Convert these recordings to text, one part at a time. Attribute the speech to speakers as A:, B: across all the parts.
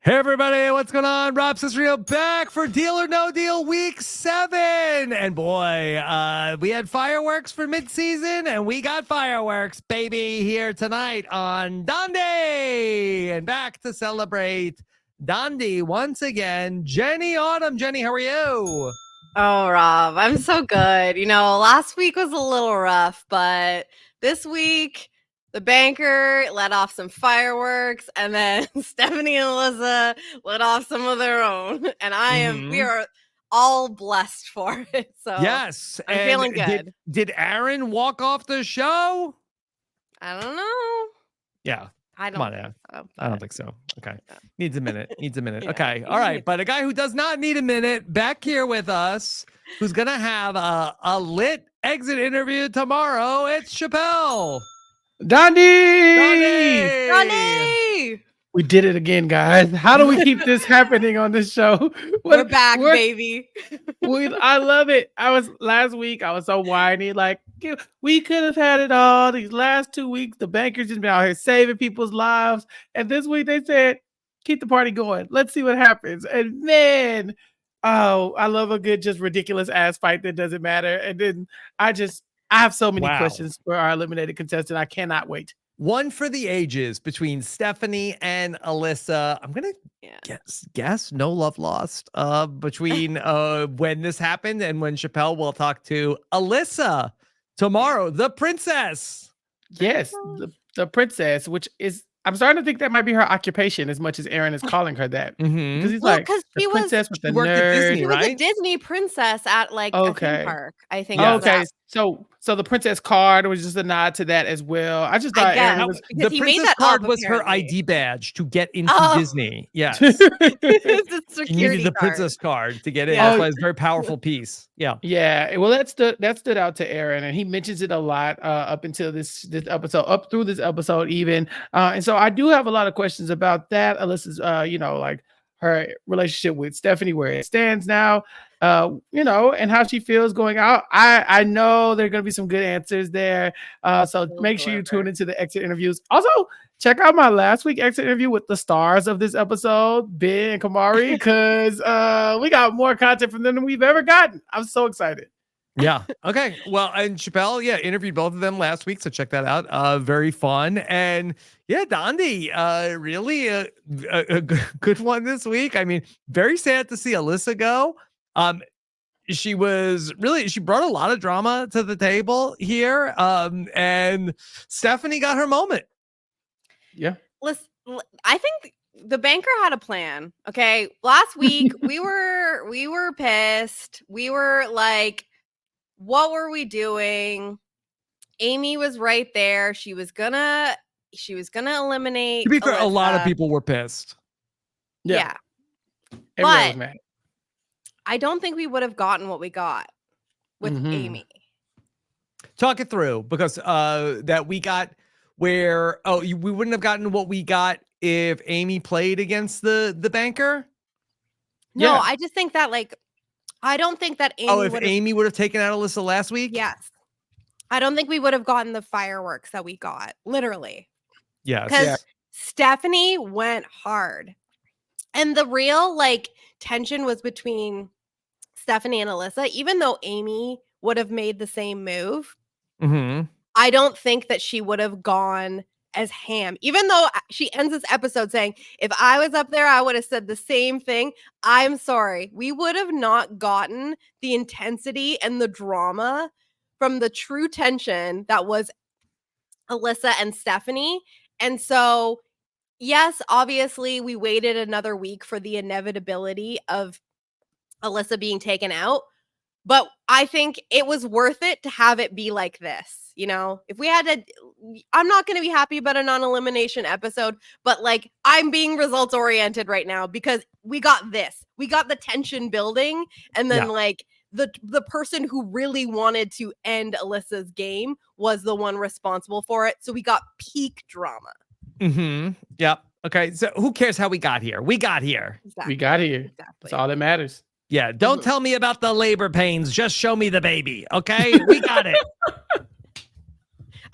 A: Hey everybody, what's going on? Rob Cesternino back for Deal or No Deal Week 7. And boy, we had fireworks for mid-season, and we got fireworks, baby, here tonight on Donde. And back to celebrate Donde once again, Jenny Autumn. Jenny, how are you?
B: Oh, Rob, I'm so good. You know, last week was a little rough, but this week the banker let off some fireworks, and then Stephanie and Alyssa let off some of their own. And we are all blessed for it. So
A: yes,
B: I'm feeling good.
A: Did Aaron walk off the show?
B: I don't know.
A: Yeah.
B: I
A: Come on,
B: don't
A: Aaron. I don't think so. Okay.
B: Yeah.
A: Needs a minute. Needs a minute.
B: Yeah,
A: Okay. All right. But a guy who does not need a minute back here with us, who's going to have a lit exit interview tomorrow. It's Chappell.
C: Donde!
B: We
C: did it again, guys. How do we keep this happening on this show?
B: We're back, baby.
C: I love it. Last week, I was so whiny. Like, we could have had it all. These last 2 weeks, the bankers just been out here saving people's lives. And this week, they said, keep the party going. Let's see what happens. And man, oh, I love a good, just ridiculous ass fight that doesn't matter. And then I have so many questions for our eliminated contestant. I cannot wait.
A: One for the ages between Stephanie and Alyssa. I'm gonna guess no love lost between when this happened and when Chappell will talk to Alyssa tomorrow, the princess.
C: Yes, the princess, which is, I'm starting to think that might be her occupation as much as Aaron is calling her that.
A: Because
C: he's like, the princess with the nerd.
B: She was a Disney princess at like a theme park, I think.
C: Okay, so the princess card was just a nod to that as well. I just thought Aaron was,
A: the princess card was her ID badge to get into Disney. Yes. She needed the princess card to get in. That's why it's a very powerful piece. Yeah.
C: Yeah. Well, that stood out to Aaron, and he mentions it a lot up until this episode, up through this episode even. And so I do have a lot of questions about that. Alyssa's, like her relationship with Stephanie, where it stands now, and how she feels going out. I know there are going to be some good answers there. So make sure you tune into the exit interviews. Also, check out my last week exit interview with the stars of this episode, Ben and Kamari, because we got more content from them than we've ever gotten. I'm so excited.
A: Yeah. Okay. Well, and Chappell, interviewed both of them last week, so check that out. Very fun. And Donde, really a good one this week. I mean, very sad to see Alyssa go. She brought a lot of drama to the table here. And Stephanie got her moment.
C: Yeah.
B: Listen, I think the banker had a plan. Okay. Last week we were pissed. We were like, what were we doing? Amy was right there. She was gonna eliminate.
A: To be fair,
B: Alyssa.
A: a lot of people were pissed.
B: Yeah.
C: Everyone was mad.
B: I don't think we would have gotten what we got with Amy.
A: Talk it through, because that we got where we wouldn't have gotten what we got if Amy played against the banker.
B: No, I just think that I don't think that Amy
A: Amy would have taken out Alyssa last week?
B: Yes. I don't think we would have gotten the fireworks that we got, literally.
A: Yes.
B: Because Stephanie went hard. And the real tension was between Stephanie and Alyssa. Even though Amy would have made the same move, I don't think that she would have gone as ham. Even though she ends this episode saying, if I was up there, I would have said the same thing. I'm sorry. We would have not gotten the intensity and the drama from the true tension that was Alyssa and Stephanie. And so, yes, obviously we waited another week for the inevitability of Alyssa being taken out. But I think it was worth it to have it be like this. If we had to, I'm not going to be happy about a non-elimination episode, but I'm being results oriented right now because we got this. We got the tension building, and then the person who really wanted to end Alyssa's game was the one responsible for it. So we got peak drama.
A: Yep. Okay. So who cares how we got here? We got here.
C: Exactly. We got here. Exactly. That's all that matters.
A: Yeah. Don't tell me about the labor pains. Just show me the baby. Okay. We got it.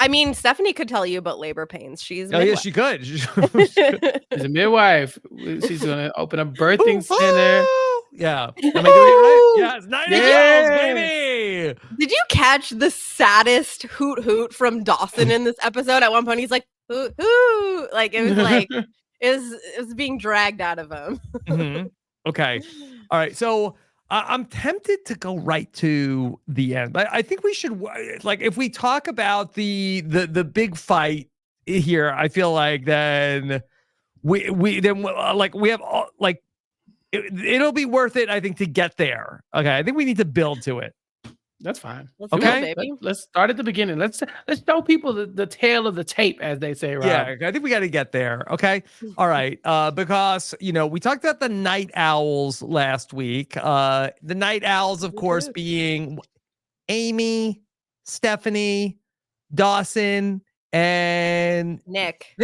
B: I mean, Stephanie could tell you about labor pains. She's
A: Oh, yeah, she could.
C: She's a midwife. She's gonna open a birthing center.
A: Yeah. Am I doing it right? Yes. Night owls,
C: Yes.
A: baby.
B: Did you catch the saddest hoot hoot from Dawson in this episode? At one point, he's like, hoot hoot. Like, it was like, it was being dragged out of him.
A: Mhm. Okay. All right. So I'm tempted to go right to the end, but I think we should like if we talk about the big fight here. I feel like then we then like we have all like it'll be worth it. I think to get there. Okay. I think we need to build to it.
C: That's fine.
B: Let's
A: Okay.
B: go, baby.
C: Let's start at the beginning. Let's show people the tail of the tape, as they say, Rob.
A: Yeah, I think we got to get there. Okay. All right. Because, we talked about the night owls last week. The night owls, of course, being Amy, Stephanie, Dawson, and
B: Nick.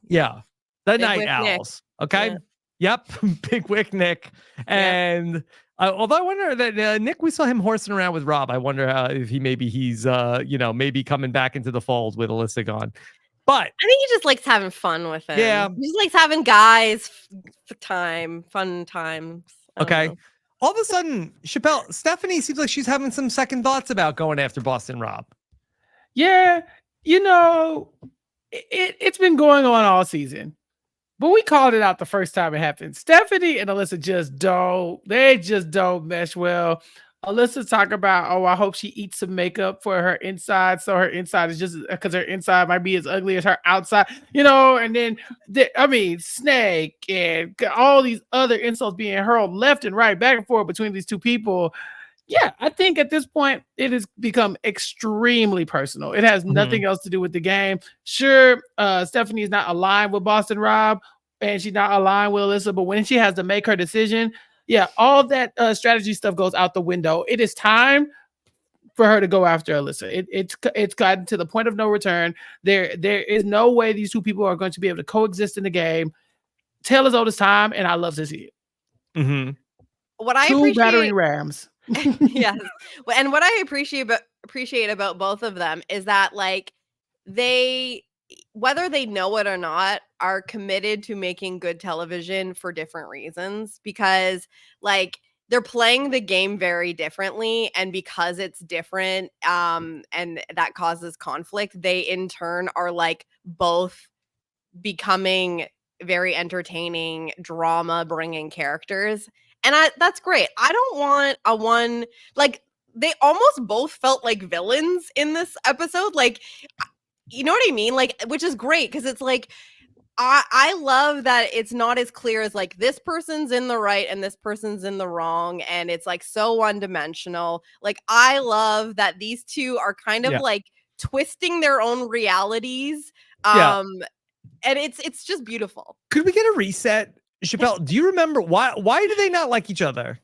A: Yeah. The
B: Big
A: night
B: Wick Nick.
A: owls. Okay.
B: Yeah.
A: Yep. Big Wick Nick. And although I wonder that Nick, we saw him horsing around with Rob. I wonder if he's maybe coming back into the fold with Alyssa gone. But
B: I think he just likes having fun with him.
A: Yeah.
B: He just likes having guys fun times. I don't
A: okay.
B: know.
A: All of a sudden, Chappell, Stephanie seems like she's having some second thoughts about going after Boston Rob.
C: Yeah, it's been going on all season, but we called it out the first time it happened. Stephanie and Alyssa just don't mesh well. Alyssa talk about, I hope she eats some makeup for her inside, so her inside is just because her inside might be as ugly as her outside, and then Snake and all these other insults being hurled left and right, back and forth between these two people. Yeah, I think at this point it has become extremely personal. It has nothing else to do with the game. Sure, Stephanie is not aligned with Boston Rob, and she's not aligned with Alyssa, but when she has to make her decision, yeah, all that strategy stuff goes out the window. It is time for her to go after Alyssa. It's gotten to the point of no return. There is no way these two people are going to be able to coexist in the game. Tale as old as time, and I love to see it.
A: Mm-hmm.
B: What I
C: Two
B: appreciate,
C: battering rams.
B: yes, and what I appreciate about both of them is that like they, whether they know it or not, are committed to making good television for different reasons, because like they're playing the game very differently, and because it's different and that causes conflict, they in turn are like both becoming very entertaining, drama bringing characters. And that's great. I don't want a one, like they almost both felt like villains in this episode. Like, you know what I mean? Like, which is great because it's like, I love that it's not as clear as like this person's in the right and this person's in the wrong. And it's like so one dimensional. Like, I love that these two are kind of like twisting their own realities. And it's just beautiful.
A: Could we get a reset? Chappell, do you remember why do they not like each other?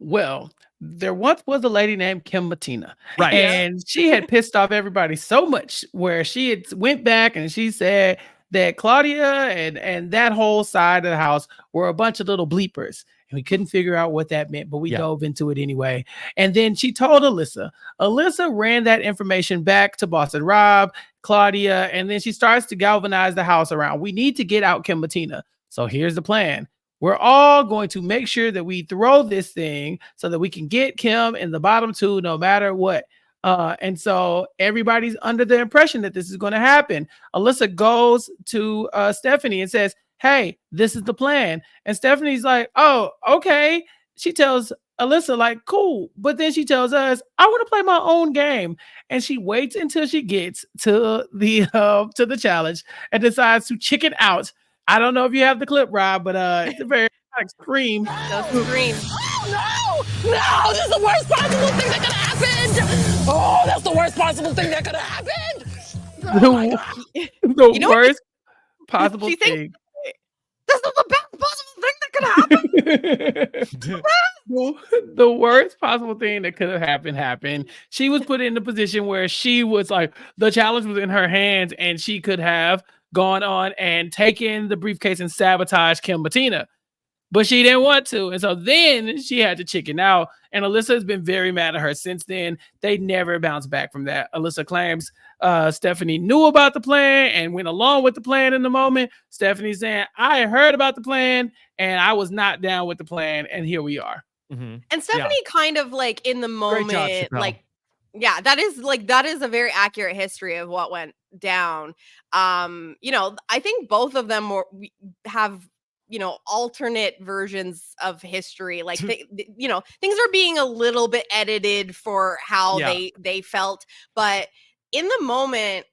C: Well, there once was a lady named Kim Matina,
A: right?
C: And she had pissed off everybody so much where she had went back and she said that Claudia and that whole side of the house were a bunch of little bleepers. And we couldn't figure out what that meant, but we dove into it anyway. And then she told Alyssa. Alyssa ran that information back to Boston Rob, Claudia, and then she starts to galvanize the house around. We need to get out Kim Matina. So here's the plan. We're all going to make sure that we throw this thing so that we can get Kim in the bottom two no matter what. And so everybody's under the impression that this is going to happen. Alyssa goes to Stephanie and says, hey, this is the plan. And Stephanie's like, oh, okay. She tells Alyssa, like, cool. But then she tells us, I want to play my own game. And she waits until she gets to the challenge and decides to chicken out. I don't know if you have the clip, Rob, but it's a very scream.
B: Scream.
D: Oh, no, this is the worst possible thing that could have happened. Oh, that's the worst possible thing that could have happened.
C: The worst possible thing.
B: This is the best possible thing that could happen.
C: The worst possible thing that could have happened. She was put in a position where she was like, the challenge was in her hands and she could have gone on and taken the briefcase and sabotage Kim Matina. but she didn't want to. And so then she had to chicken out. And Alyssa has been very mad at her since then. They never bounced back from that. Alyssa claims Stephanie knew about the plan and went along with the plan in the moment. Stephanie saying, I heard about the plan and I was not down with the plan. And here we are.
A: Mm-hmm.
B: And Stephanie kind of like in the
A: Great job,
B: moment,
A: Chappell.
B: like, yeah, that is a very accurate history of what went down. You know, I think both of them have, you know, alternate versions of history. Like, you know, things are being a little bit edited for how they felt, but in the moment,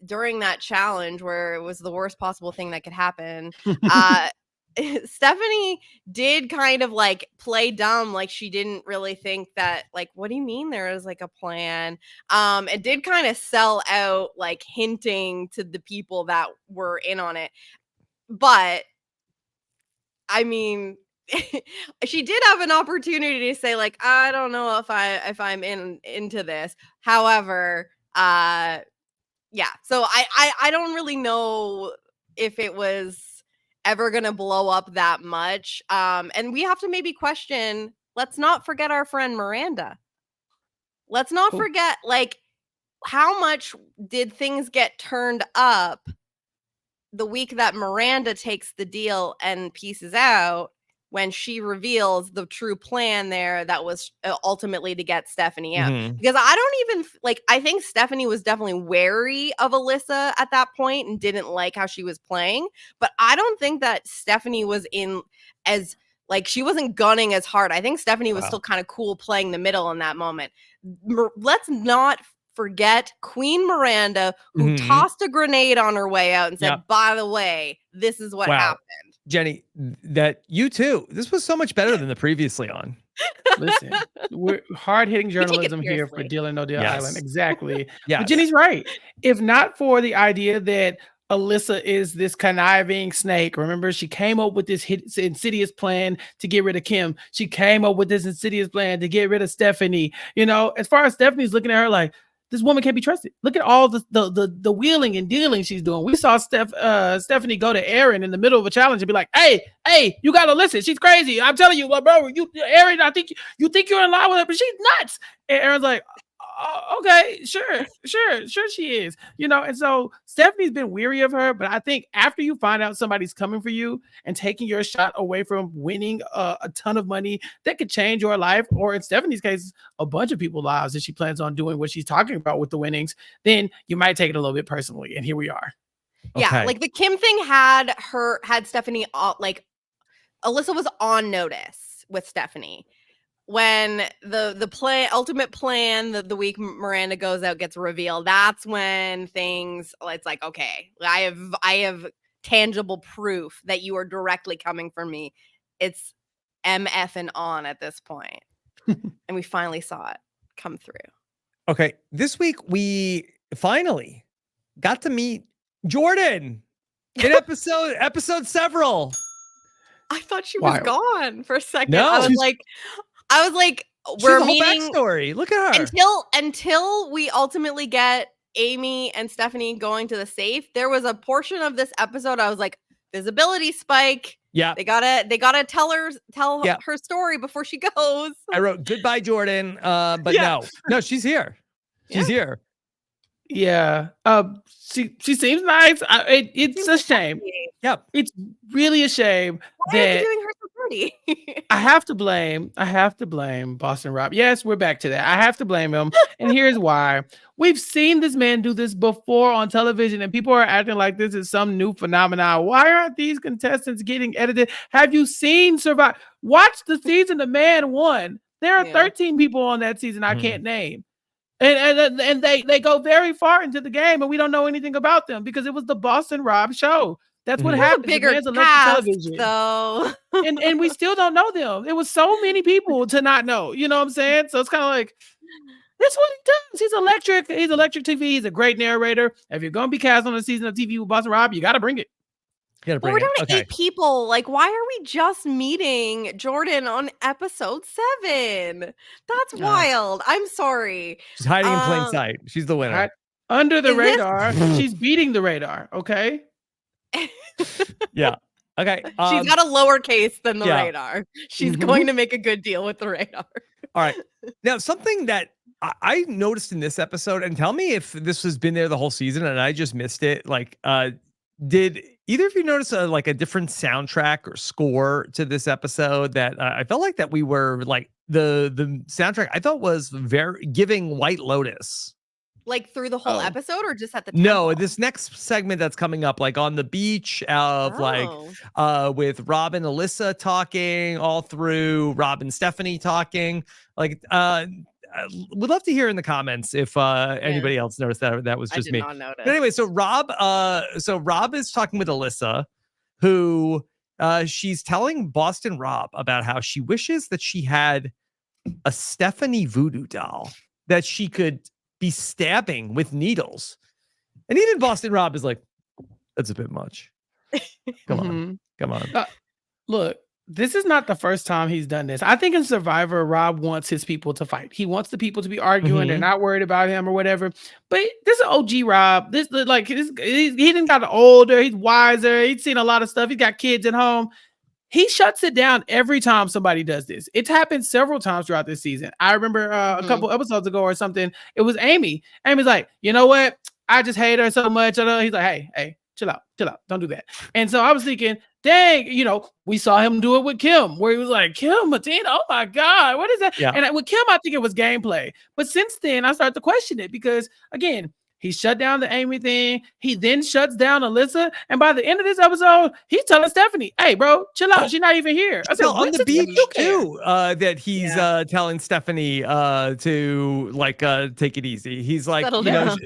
B: during that challenge where it was the worst possible thing that could happen, Stephanie did kind of like play dumb, like she didn't really think that, like, what do you mean there is like a plan? It did kind of sell out, like hinting to the people that were in on it. But I mean, she did have an opportunity to say, like, I don't know if I'm into this. However, yeah. So I don't really know if it was ever gonna blow up that much. And we have to maybe question, let's not forget our friend Miranda. Let's not forget, like, how much did things get turned up the week that Miranda takes the deal and pieces out, when she reveals the true plan there that was ultimately to get Stephanie out.
A: Mm-hmm.
B: Because I don't even, like, I think Stephanie was definitely wary of Alyssa at that point and didn't like how she was playing. But I don't think that Stephanie was in as, like, she wasn't gunning as hard. I think Stephanie was still kind of cool playing the middle in that moment. Let's not forget Queen Miranda, who tossed a grenade on her way out and said, by the way, this is what happened.
A: Jenny, that you too. This was so much better than the previously on.
C: Listen, we're hard-hitting journalism here for Deal or No Deal Island. Exactly.
A: Yes.
C: But Jenny's right. If not for the idea that Alyssa is this conniving snake, remember, she came up with this insidious plan to get rid of Kim. She came up with this insidious plan to get rid of Stephanie. You know, as far as Stephanie's looking at her like, this woman can't be trusted. Look at all the wheeling and dealing she's doing. We saw Stephanie go to Aaron in the middle of a challenge and be like, hey, you gotta listen. She's crazy. I'm telling you, bro, Aaron, I think you think you're in line with her, but she's nuts. And Aaron's like, okay, sure she is. You know, and so Stephanie's been weary of her, but I think after you find out somebody's coming for you and taking your shot away from winning a ton of money that could change your life, or in Stephanie's case, a bunch of people's lives that she plans on doing what she's talking about with the winnings, then you might take it a little bit personally. And here we are.
B: Yeah, like the Kim thing had Stephanie, like, Alyssa was on notice with Stephanie. When the ultimate plan, the week Miranda goes out, gets revealed, that's when things, it's like, okay, I have tangible proof that you are directly coming from me. It's MF and on at this point. And we finally saw it come through.
A: Okay, this week we finally got to meet Jordan in episode several.
B: I thought she was gone for a second.
A: No,
B: I was like, we're meeting.
A: Whole backstory. Look at her.
B: Until we ultimately get Amy and Stephanie going to the safe, there was a portion of this episode I was like, visibility spike.
A: Yeah,
B: they gotta tell her story before she goes.
A: I wrote goodbye, Jordan. But no, she's here. She's here.
C: Yeah. She seems nice. It's a shame.
A: Yep.
C: It's really a shame.
B: Why are you doing her so pretty?
C: I have to blame Boston Rob. Yes, we're back to that. I have to blame him. And here's why. We've seen this man do this before on television, and people are acting like this is some new phenomenon. Why aren't these contestants getting edited? Have you seen Survive? Watch the season the man won. There are 13 people on that season I can't name. And they go very far into the game, and we don't know anything about them because it was the Boston Rob show. That's what happened.
B: Bigger cast, though.
C: and we still don't know them. It was so many people to not know. You know what I'm saying? So it's kind of like, that's what he does. He's electric. He's electric TV. He's a great narrator. If you're gonna be cast on a season of TV with Boston Rob, you got to bring it.
B: But we're down to 8 people. Like, why are we just meeting Jordan on episode 7? That's wild. I'm sorry.
A: She's hiding in plain sight. She's the winner.
C: Under the radar. She's beating the radar. Okay.
A: Yeah. Okay.
B: She's got a lower case than the
A: yeah.
B: radar. She's
C: Mhm.
B: going to make a good deal with the radar.
A: All right. Now, something that I noticed in this episode, and tell me if this has been there the whole season and I just missed it. Like, did either of you notice like a different soundtrack or score to this episode that I felt like that we were like the soundtrack I thought was very giving White Lotus.
B: Like through the whole
C: Oh.
B: episode or just at the temple?
A: No, this next segment that's coming up, like on the beach of with Rob and Alyssa talking all through, Rob and Stephanie talking. Like, would love to hear in the comments if anybody else noticed that was
B: I
A: just
B: did
A: me.
B: not notice.
A: But anyway, so Rob is talking with Alyssa, who she's telling Boston Rob about how she wishes that she had a Stephanie voodoo doll that she could be stabbing with needles. And even Boston Rob is like, that's a bit much. Come on. Come on.
C: Look, this is not the first time he's done this. I think in Survivor, Rob wants his people to fight. He wants the people to be arguing. They're not worried about him or whatever. But this is OG Rob. He didn't got older. He's wiser. He's seen a lot of stuff. He's got kids at home. He shuts it down every time somebody does this. It's happened several times throughout this season. I remember a couple episodes ago or something. It was Amy. Amy's like, you know what? I just hate her so much. He's like, hey, chill out. Don't do that. And so I was thinking, dang, we saw him do it with Kim, where he was like, Kim, Matina, oh my God, what is that?
A: Yeah.
C: And with Kim, I think it was gameplay. But since then, I started to question it because, again, he shut down the Amy thing. He then shuts down Alyssa. And by the end of this episode, he's telling Stephanie, hey, bro, chill out. She's not even here. I said,
A: on the beach too, that he's telling Stephanie to like take it easy. He's like,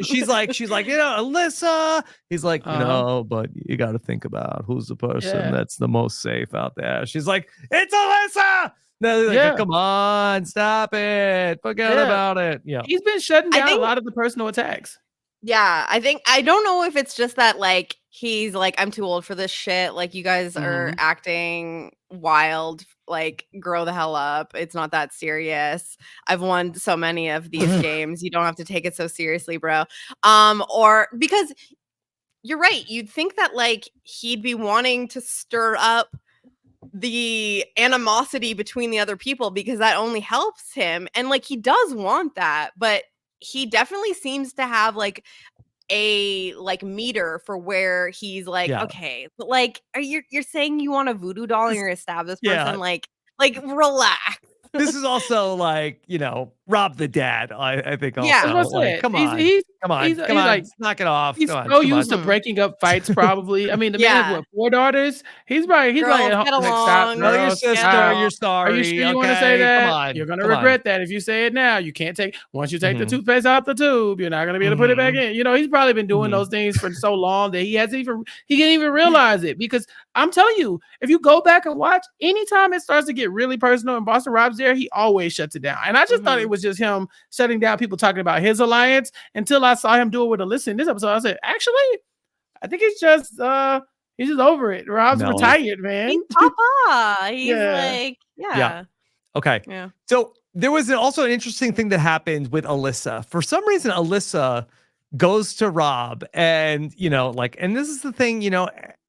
A: she's like, Alyssa. He's like, but you got to think about who's the person that's the most safe out there. She's like, it's Alyssa. No, like, come on, stop it. Forget about it. Yeah.
C: He's been shutting down a lot of the personal attacks.
B: Yeah, I don't know if it's just that like he's like, I'm too old for this shit. Like you guys are acting wild, like grow the hell up. It's not that serious. I've won so many of these games. You don't have to take it so seriously, bro. Or because you're right, you'd think that like he'd be wanting to stir up the animosity between the other people because that only helps him. And like he does want that, but he definitely seems to have like a like meter for where he's like, okay, but like you're saying you want a voodoo doll and you're gonna stab this person, like relax.
A: This is also like, Rob the dad, I think also. Like, come on. Come on. Like, knock it off.
C: He's so used to breaking up fights, probably. I mean, the man has what, 4 daughters? He's like,
B: stop.
A: No, your sister, you're sorry.
C: Are you sure you want to say that?
A: Come on.
C: You're gonna regret that if you say it now. You can't once you take the toothpaste out the tube, you're not gonna be able to put it back in. He's probably been doing those things for so long that he can't even realize it. Because I'm telling you, if you go back and watch, anytime it starts to get really personal and Boston Rob's there, he always shuts it down. And I just thought it was just him shutting down people talking about his alliance until I saw him do it with Alyssa in this episode. I said, actually, I think he's just over it. Rob's retired, man.
B: He's Papa. He's like,
A: Okay.
B: Yeah.
A: So there was also an interesting thing that happened with Alyssa. For some reason, Alyssa goes to Rob and, and this is the thing,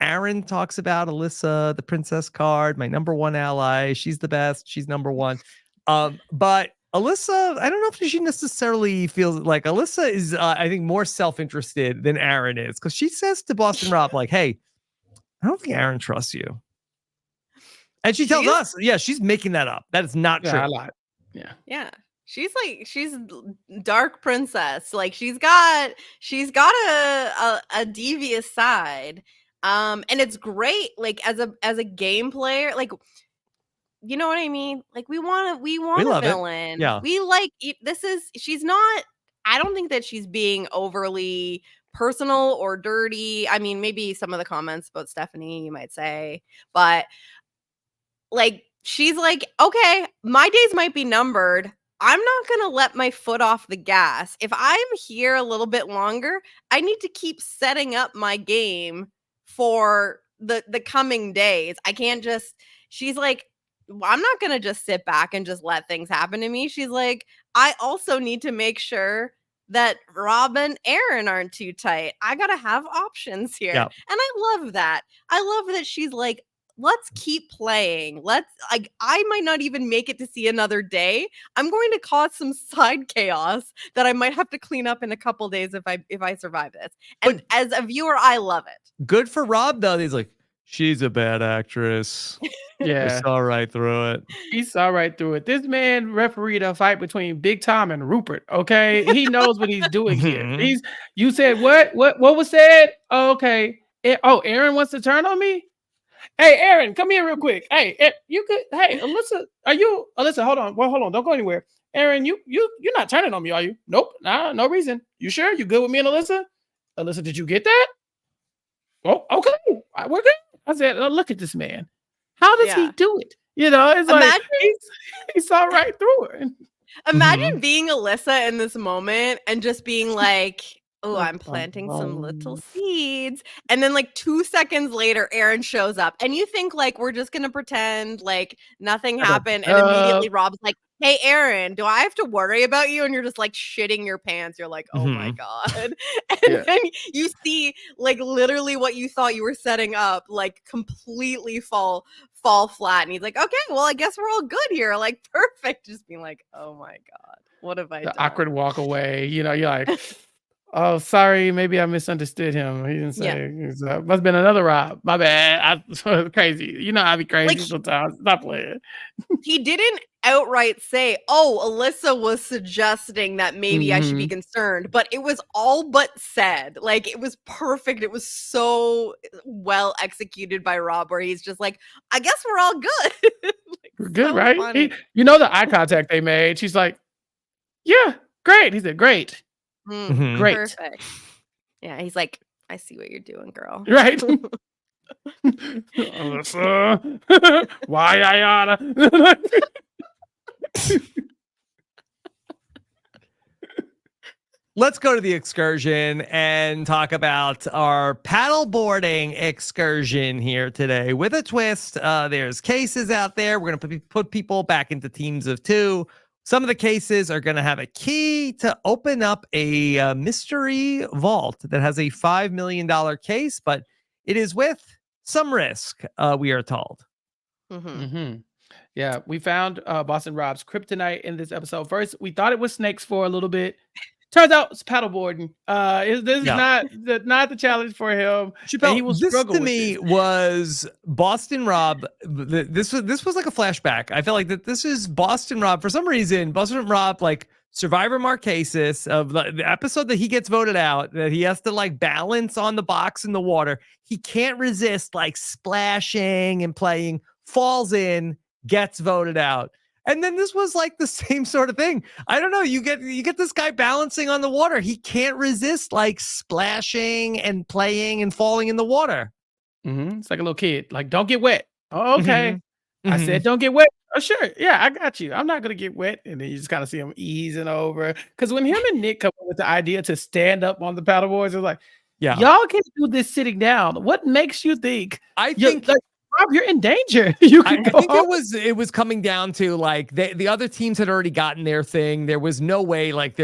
A: Aaron talks about Alyssa, the princess card, my number one ally. She's the best. She's number one. But Alyssa, I don't know if she necessarily feels like Alyssa is, I think, more self-interested than Aaron is, because she says to Boston Rob, like, hey, I don't think Aaron trusts you. And she tells us, she's making that up. That is not true.
C: I lied.
B: Yeah. She's dark princess. Like she's got a devious side. And it's great. Like as a game player, like, you know what I mean? Like we want a villain.
A: Yeah.
B: We like, she's not, I don't think that she's being overly personal or dirty. I mean, maybe some of the comments about Stephanie, you might say, but like, she's like, okay, my days might be numbered. I'm not going to let my foot off the gas. If I'm here a little bit longer, I need to keep setting up my game for the coming days. I can't just, she's like, I'm not going to just sit back and just let things happen to me. She's like, I also need to make sure that Rob and Aaron aren't too tight. I got to have options here. And I love that. I love that she's like, let's keep playing. I might not even make it to see another day. I'm going to cause some side chaos that I might have to clean up in a couple days if I survive this. And as a viewer, I love it.
A: Good for Rob though. He's like, she's a bad actress. I
C: Yeah,
A: saw right through it.
C: he saw right through it. This man refereed a fight between Big Tom and Rupert. Okay, he knows what he's doing here.
A: Mhm.
C: You said what? What was said? Oh, okay. Aaron wants to turn on me. Hey, Aaron, come here real quick. Hey, you could. Hey, Alyssa, Alyssa? Hold on. Well, hold on. Don't go anywhere. Aaron, you're not turning on me, are you? Nope. Nah, no reason. You sure? You good with me and Alyssa? Alyssa, did you get that? Oh, okay. We're good. I said, look at this man. How does he do it? You know, it's like he saw right through it.
B: Imagine being Alyssa in this moment and just being like, oh, I'm planting some little seeds. And then like 2 seconds later, Aaron shows up. And you think like we're just going to pretend like nothing happened. And immediately Rob's like, hey, Aaron, do I have to worry about you? And you're just like shitting your pants. You're like, oh my God. And then you see like literally what you thought you were setting up, like completely fall flat. And he's like, okay, well, I guess we're all good here. Like perfect. Just being like, oh my God, what have I done?
C: Awkward walk away. You know, you're like, oh, sorry, maybe I misunderstood him. He didn't say. Must have been another Rob. My bad. I crazy. You know, I be crazy sometimes. Stop playing.
B: He didn't outright say, oh, Alyssa was suggesting that maybe I should be concerned, but it was all but said. Like it was perfect. It was so well executed by Rob, where he's just like, I guess we're all good. Like,
C: we're good,
B: so
C: right?
B: funny.
C: You know the eye contact they made. She's like, yeah, great. He said, great. Great.
B: Perfect. Yeah, he's like, I see what you're doing, girl.
C: Right. Alyssa, why Ayana?
A: Let's go to the excursion and talk about our paddleboarding excursion here today with a twist. There's cases out there. We're going to put people back into teams of 2. Some of the cases are going to have a key to open up a mystery vault that has a $5 million case, but it is with some risk, we are told.
C: Yeah, we found Boston Rob's kryptonite in this episode. First, we thought it was snakes for a little bit. Turns out it's paddleboarding. This is not the challenge for him.
A: Chappell,
C: he will
A: this
C: struggle
A: to
C: with
A: me was Boston Rob. This was like a flashback. I felt like that this is Boston Rob for some reason. Boston Rob, like Survivor Marquesas of the episode that he gets voted out, that he has to like balance on the box in the water. He can't resist like splashing and playing, falls in, gets voted out. And then this was like the same sort of thing. I don't know. You get this guy balancing on the water. He can't resist like splashing and playing and falling in the water.
C: It's like a little kid. Like, don't get wet. Oh, okay. I said, don't get wet. Oh, sure. Yeah, I got you. I'm not going to get wet. And then you just kind of see him easing over. Because when him and Nick come up with the idea to stand up on the paddleboards, it's like, y'all can do this sitting down. What makes you think?
A: I think
C: Rob, you're in danger.
A: I think it was coming down to like the other teams had already gotten their thing. There was no way like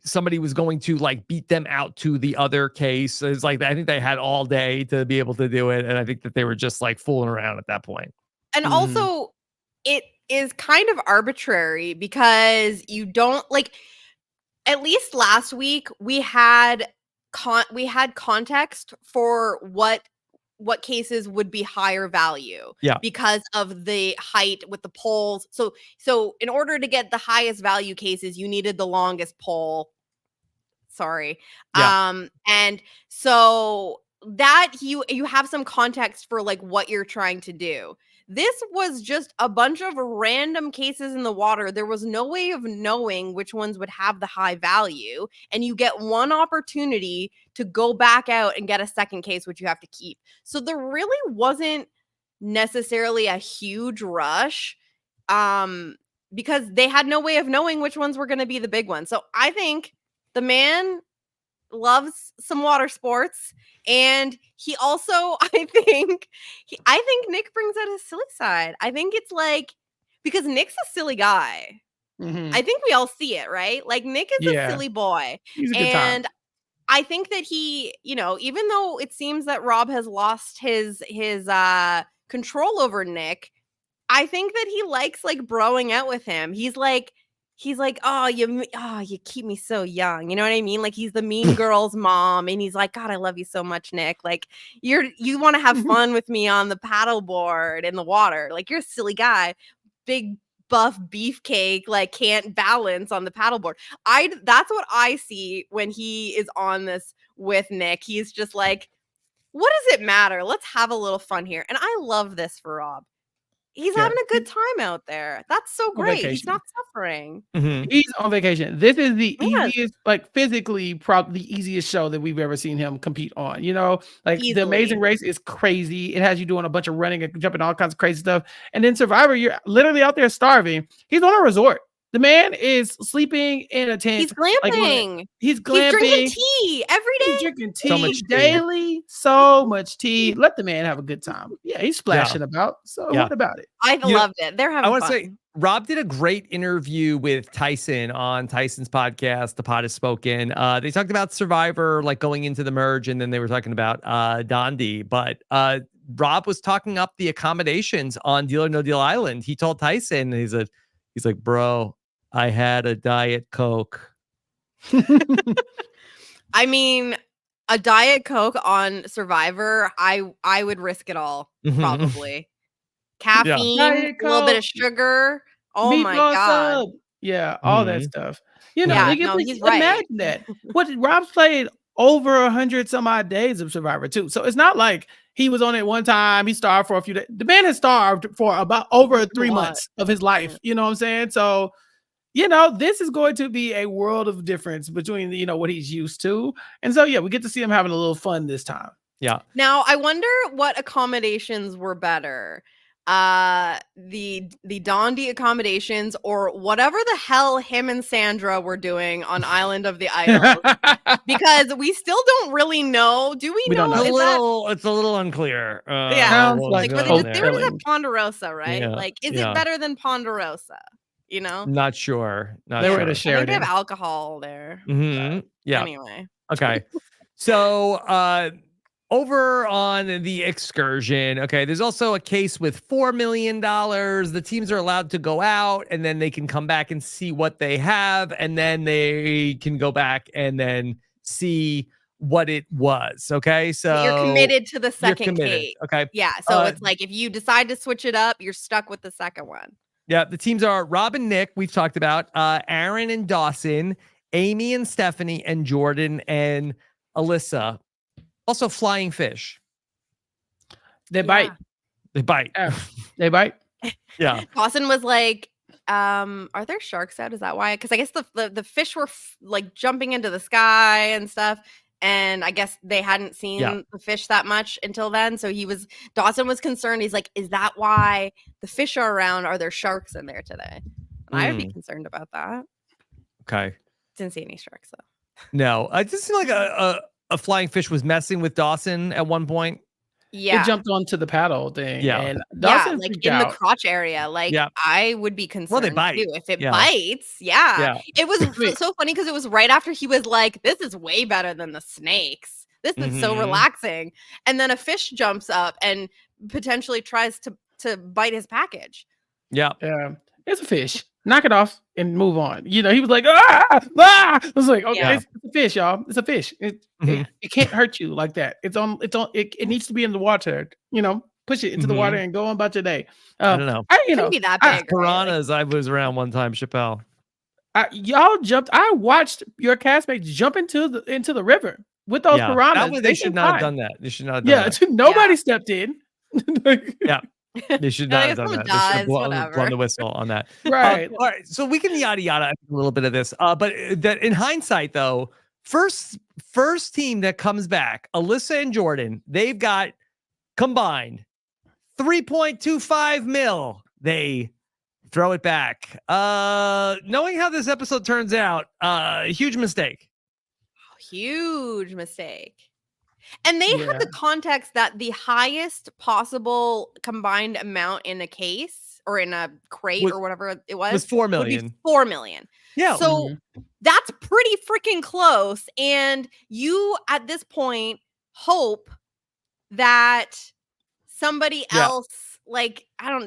A: somebody was going to like beat them out to the other case. It's like I think they had all day to be able to do it, and I think that they were just like fooling around at that point.
B: And also, it is kind of arbitrary because you don't like. At least last week we had context for what cases would be higher value because of the height with the poles. So in order to get the highest value cases, you needed the longest pole. Sorry. And so that you have some context for like what you're trying to do. This was just a bunch of random cases in the water. There was no way of knowing which ones would have the high value. And you get one opportunity to go back out and get a second case, which you have to keep. So there really wasn't necessarily a huge rush because they had no way of knowing which ones were going to be the big ones. So I think the man loves some water sports. And he also, I think Nick brings out his silly side. I think it's like, because Nick's a silly guy. I think we all see it, right? Like Nick is a silly boy.
C: He's a good time.
B: I think that he, even though it seems that Rob has lost his control over Nick. I think that he likes like broing out with him. He's like, oh, you keep me so young. You know what I mean? Like he's the mean girl's mom, and he's like, God, I love you so much, Nick. Like you want to have fun with me on the paddleboard in the water. Like you're a silly guy, big buff beefcake, like can't balance on the paddleboard. That's what I see when he is on this with Nick. He's just like, what does it matter? Let's have a little fun here. And I love this for Rob. He's having a good time out there. That's so great. He's not suffering.
C: He's on vacation. This is the easiest, like physically, probably the easiest show that we've ever seen him compete on. You know, like The Amazing Race is crazy. It has you doing a bunch of running and jumping, all kinds of crazy stuff. And then Survivor, you're literally out there starving. He's on a resort. The man is sleeping in a tent.
B: He's glamping.
C: He's glamping.
B: He's drinking tea every day.
C: He's drinking tea daily. So much tea. Let the man have a good time. Yeah, he's splashing about. So what about it?
B: I loved it. They're having fun.
A: I want to say, Rob did a great interview with Tyson on Tyson's podcast, The Pod Has Spoken. They talked about Survivor, like going into the merge, and then they were talking about Dondi. But Rob was talking up the accommodations on Deal or No Deal Island. He told Tyson, he's like, bro, I had a Diet Coke.
B: I mean, a Diet Coke on Survivor, I would risk it all, probably. Caffeine, a little bit of sugar. Oh my God.
C: Sub. Yeah, all that stuff. You know,
B: he's right.
C: Imagine that. Rob's played over 100 some odd days of Survivor too. So it's not like he was on it one time, he starved for a few days. The man has starved for about over 3 months of his life. You know what I'm saying? So, you know, this is going to be a world of difference between, you know, what he's used to. And so, yeah, we get to see him having a little fun this time.
A: Yeah.
B: Now, I wonder what accommodations were better. The Dondi accommodations or whatever the hell him and Sandra were doing on Island of the Idols. Because we still don't really know. Do we know?
A: It's a little unclear.
B: Like they were just at Ponderosa, right?
A: Yeah.
B: Like, is it better than Ponderosa? You know?
A: Not sure.
C: They were at a Sheraton.
B: They have alcohol there.
A: Yeah.
B: Anyway.
A: Okay. So over on the excursion, okay, there's also a case with $4 million. The teams are allowed to go out and then they can come back and see what they have. And then they can go back and then see what it was. Okay. So
B: you're committed to the second case.
A: Okay.
B: Yeah. So it's like if you decide to switch it up, you're stuck with the second one.
A: Yeah. The teams are Rob and Nick, we've talked about, Aaron and Dawson, Amy and Stephanie, and Jordan and Alyssa. Also flying fish.
C: They bite.
A: They bite.
C: They bite.
A: Yeah.
B: Dawson was like, are there sharks out? Is that why? Because I guess the fish were like jumping into the sky and stuff. And I guess they hadn't seen the fish that much until then. So Dawson was concerned. He's like, is that why the fish are around? Are there sharks in there today? And I would be concerned about that.
A: Okay.
B: Didn't see any sharks though.
A: No, I just feel like a flying fish was messing with Dawson at one point.
B: Yeah.
C: It jumped onto the paddle thing.
A: Yeah.
C: And Dawson
B: like in the crotch area. Like I would be concerned.
A: Well, they bite.
B: Too. If it bites, It was so funny because it was right after he was like, this is way better than the snakes. This is so relaxing. And then a fish jumps up and potentially tries to bite his package.
A: Yeah.
C: Yeah. It's a fish. Knock it off and move on. You know, he was like, ah! I was like, okay, it's a fish, y'all. It's a fish. It can't hurt you like that. It needs to be in the water. You know, push it into the water and go on about your day.
A: I don't know.
B: Couldn't be that big.
A: Piranhas. I was around one time, Chappell.
C: Y'all jumped. I watched your castmates jump into the river with those piranhas.
A: They should not have done that. They should not have done that.
C: Nobody stepped in.
A: Yeah. They should not have done that. They should have blown the whistle on that.
C: Right.
A: All right. So we can yada a little bit of this. But that in hindsight, though, first team that comes back, Alyssa and Jordan, they've got combined $3.25 million. They throw it back. Knowing how this episode turns out, huge mistake.
B: Huge mistake. And they had the context that the highest possible combined amount in a case or in a crate or whatever it was
A: $4 million.
B: $4 million.
A: Yeah.
B: So that's pretty freaking close. And you at this point hope that somebody
A: Yeah.
B: else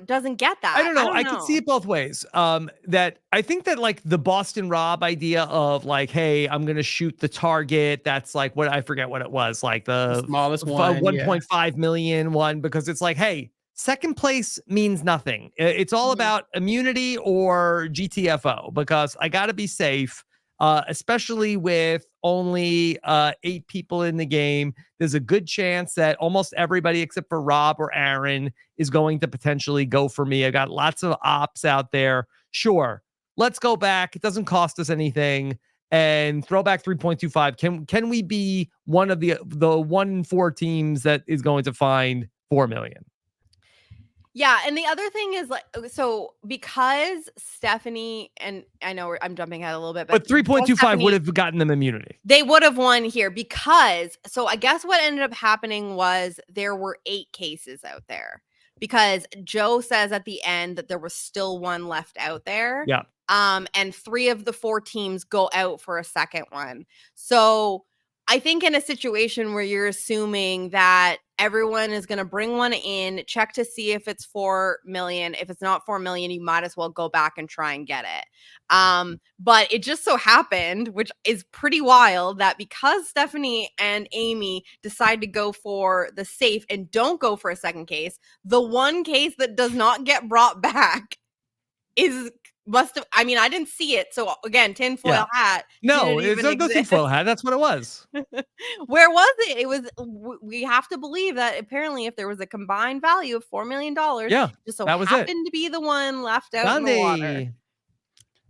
B: doesn't get that.
A: I don't know. I could see it both ways. That I think that like the Boston Rob idea of like, hey, I'm gonna shoot the target. That's like what I forget what it was, like the
C: smallest one,
A: 1.5 million one, because it's like, hey, second place means nothing. It's all about immunity or GTFO, because I gotta be safe. Especially with only 8 people in the game, there's a good chance that almost everybody except for Rob or Aaron is going to potentially go for me. I got lots of ops out there. Sure, let's go back. It doesn't cost us anything, and throw back 3.25. Can we be one of the 1 in 4 teams that is going to find 4 million?
B: Yeah, and the other thing is so because Stephanie, and I know I'm jumping ahead a little bit,
A: But
B: because
A: 3.25
B: Stephanie,
A: would have gotten them immunity.
B: they would have won here because, so I guess what ended up happening was there were 8 cases out there, because Joe says at the end that there was still one left out there.
A: Yeah.
B: And 3 of the 4 teams go out for a second one. So I think in a situation where you're assuming that everyone is going to bring one in, check to see if it's 4 million. If it's not 4 million, you might as well go back and try and get it. But it just so happened, which is pretty wild, that because Stephanie and Amy decide to go for the safe and don't go for a second case, the one case that does not get brought back I didn't see it. So again, tinfoil hat.
A: No,
B: didn't
A: it's
B: even
A: no
B: exist.
A: tinfoil hat. That's what it was.
B: Where was it? It was, we have to believe that apparently if there was a combined value of $4 million, just so
A: that was
B: happened to be the one left out in the water.
A: Gandhi.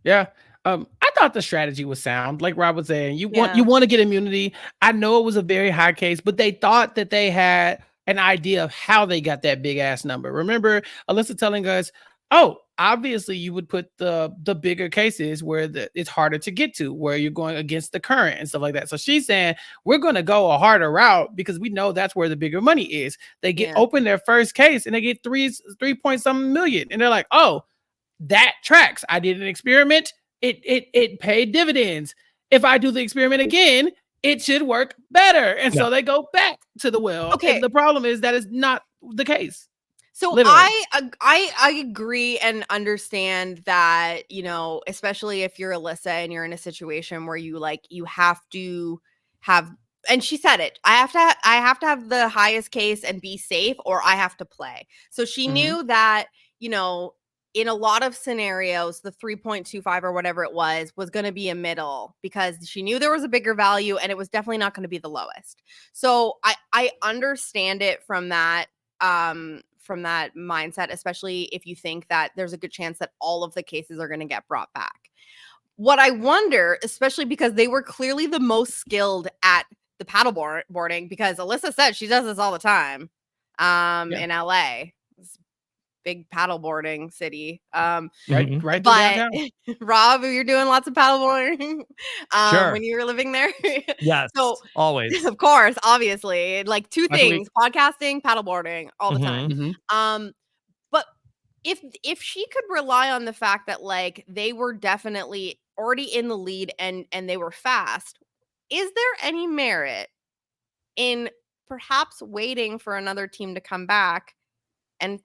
C: Yeah. I thought the strategy was sound. Like Rob was saying, you want to get immunity. I know it was a very high case, but they thought that they had an idea of how they got that big ass number. Remember Alyssa telling us, oh, obviously you would put the bigger cases where it's harder to get to, where you're going against the current and stuff like that. So she's saying we're going to go a harder route because we know that's where the bigger money is. They get open their first case and they get 3 point something million. And they're like, oh, that tracks. I did an experiment. It paid dividends. If I do the experiment again, it should work better. And so they go back to the well.
B: Okay.
C: And the problem is that is not the case.
B: So
C: Literally.
B: I agree and understand that, especially if you're Alyssa and you're in a situation where you have to have, and she said it, I have to have the highest case and be safe, or I have to play. So she knew that, in a lot of scenarios, the 3.25 or whatever it was going to be a middle, because she knew there was a bigger value and it was definitely not going to be the lowest. So I understand it from that mindset, especially if you think that there's a good chance that all of the cases are going to get brought back. What I wonder, especially because they were clearly the most skilled at the paddle boarding, because Alyssa said she does this all the time in LA. Big paddleboarding city.
C: Right.
B: But Rob, you're doing lots of paddleboarding when you were living there.
A: Yes. So always.
B: Of course, obviously. Like 2 things: podcasting, paddleboarding all the time. But if she could rely on the fact that they were definitely already in the lead and they were fast, is there any merit in perhaps waiting for another team to come back and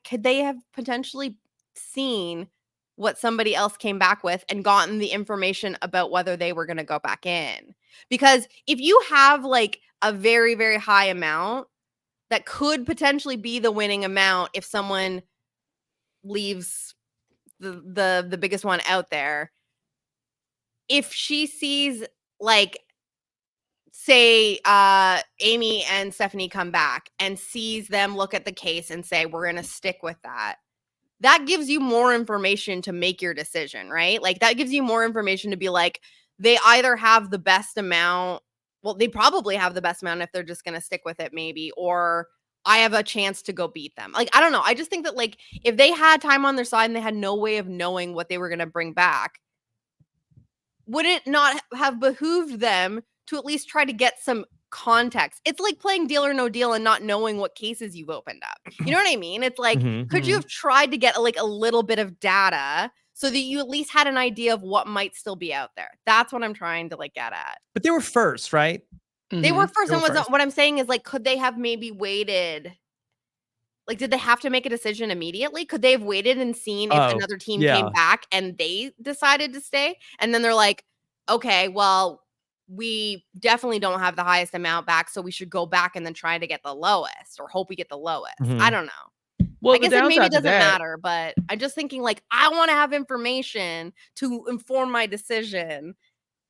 B: could they have potentially seen what somebody else came back with and gotten the information about whether they were going to go back in? Because if you have a very, very high amount that could potentially be the winning amount if someone leaves the biggest one out there, if she sees say Amy and Stephanie come back and sees them look at the case and say, we're going to stick with that. That gives you more information to make your decision, right? That gives you more information to be they either have the best amount. Well, they probably have the best amount if they're just going to stick with it maybe, or I have a chance to go beat them. I don't know. I just think that if they had time on their side and they had no way of knowing what they were going to bring back, would it not have behooved them to at least try to get some context? It's like playing Deal or No Deal and not knowing what cases you've opened up. You know what I mean? It's could you have tried to get a little bit of data so that you at least had an idea of what might still be out there? That's what I'm trying to get at.
A: But they were first, right?
B: They were first. And what I'm saying is could they have maybe waited like, did they have to make a decision immediately? Could they have waited and seen if
A: Oh,
B: another team
A: yeah.
B: came back and they decided to stay? And then they're like, okay, well, we definitely don't have the highest amount back, so we should go back and then try to get the lowest or hope we get the lowest. I
A: Mhm.
B: don't know.
C: Well,
B: I
C: the
B: guess it maybe
C: downside to
B: doesn't
C: that,
B: matter, but I'm just thinking like I want to have information to inform my decision,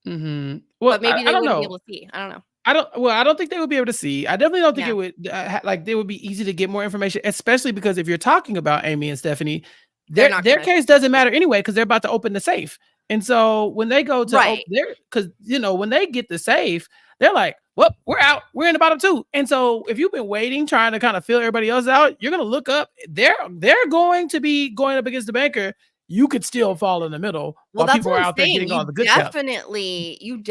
C: well,
B: but maybe
C: I
B: they
C: don't
B: wouldn't be
C: know.
B: able to see. I don't know.
C: I don't think they would be able to see. I definitely don't think
B: Yeah.
C: it would like they would be easy to get more information, especially because if you're talking about Amy and Stephanie,
B: They're
C: their
B: not
C: their
B: gonna-
C: case doesn't matter anyway because they're about to open the safe. And so when they go to
B: Right.
C: because when they get the safe, they're like, well, we're out. We're in the bottom 2. And so if you've been waiting, trying to kind of fill everybody else out, you're gonna look up. They're going to be going up against the banker. You could still fall in the middle
B: Well,
C: while
B: that's
C: people
B: what
C: are
B: I'm
C: out there
B: saying.
C: getting all
B: You
C: the good stuff.
B: definitely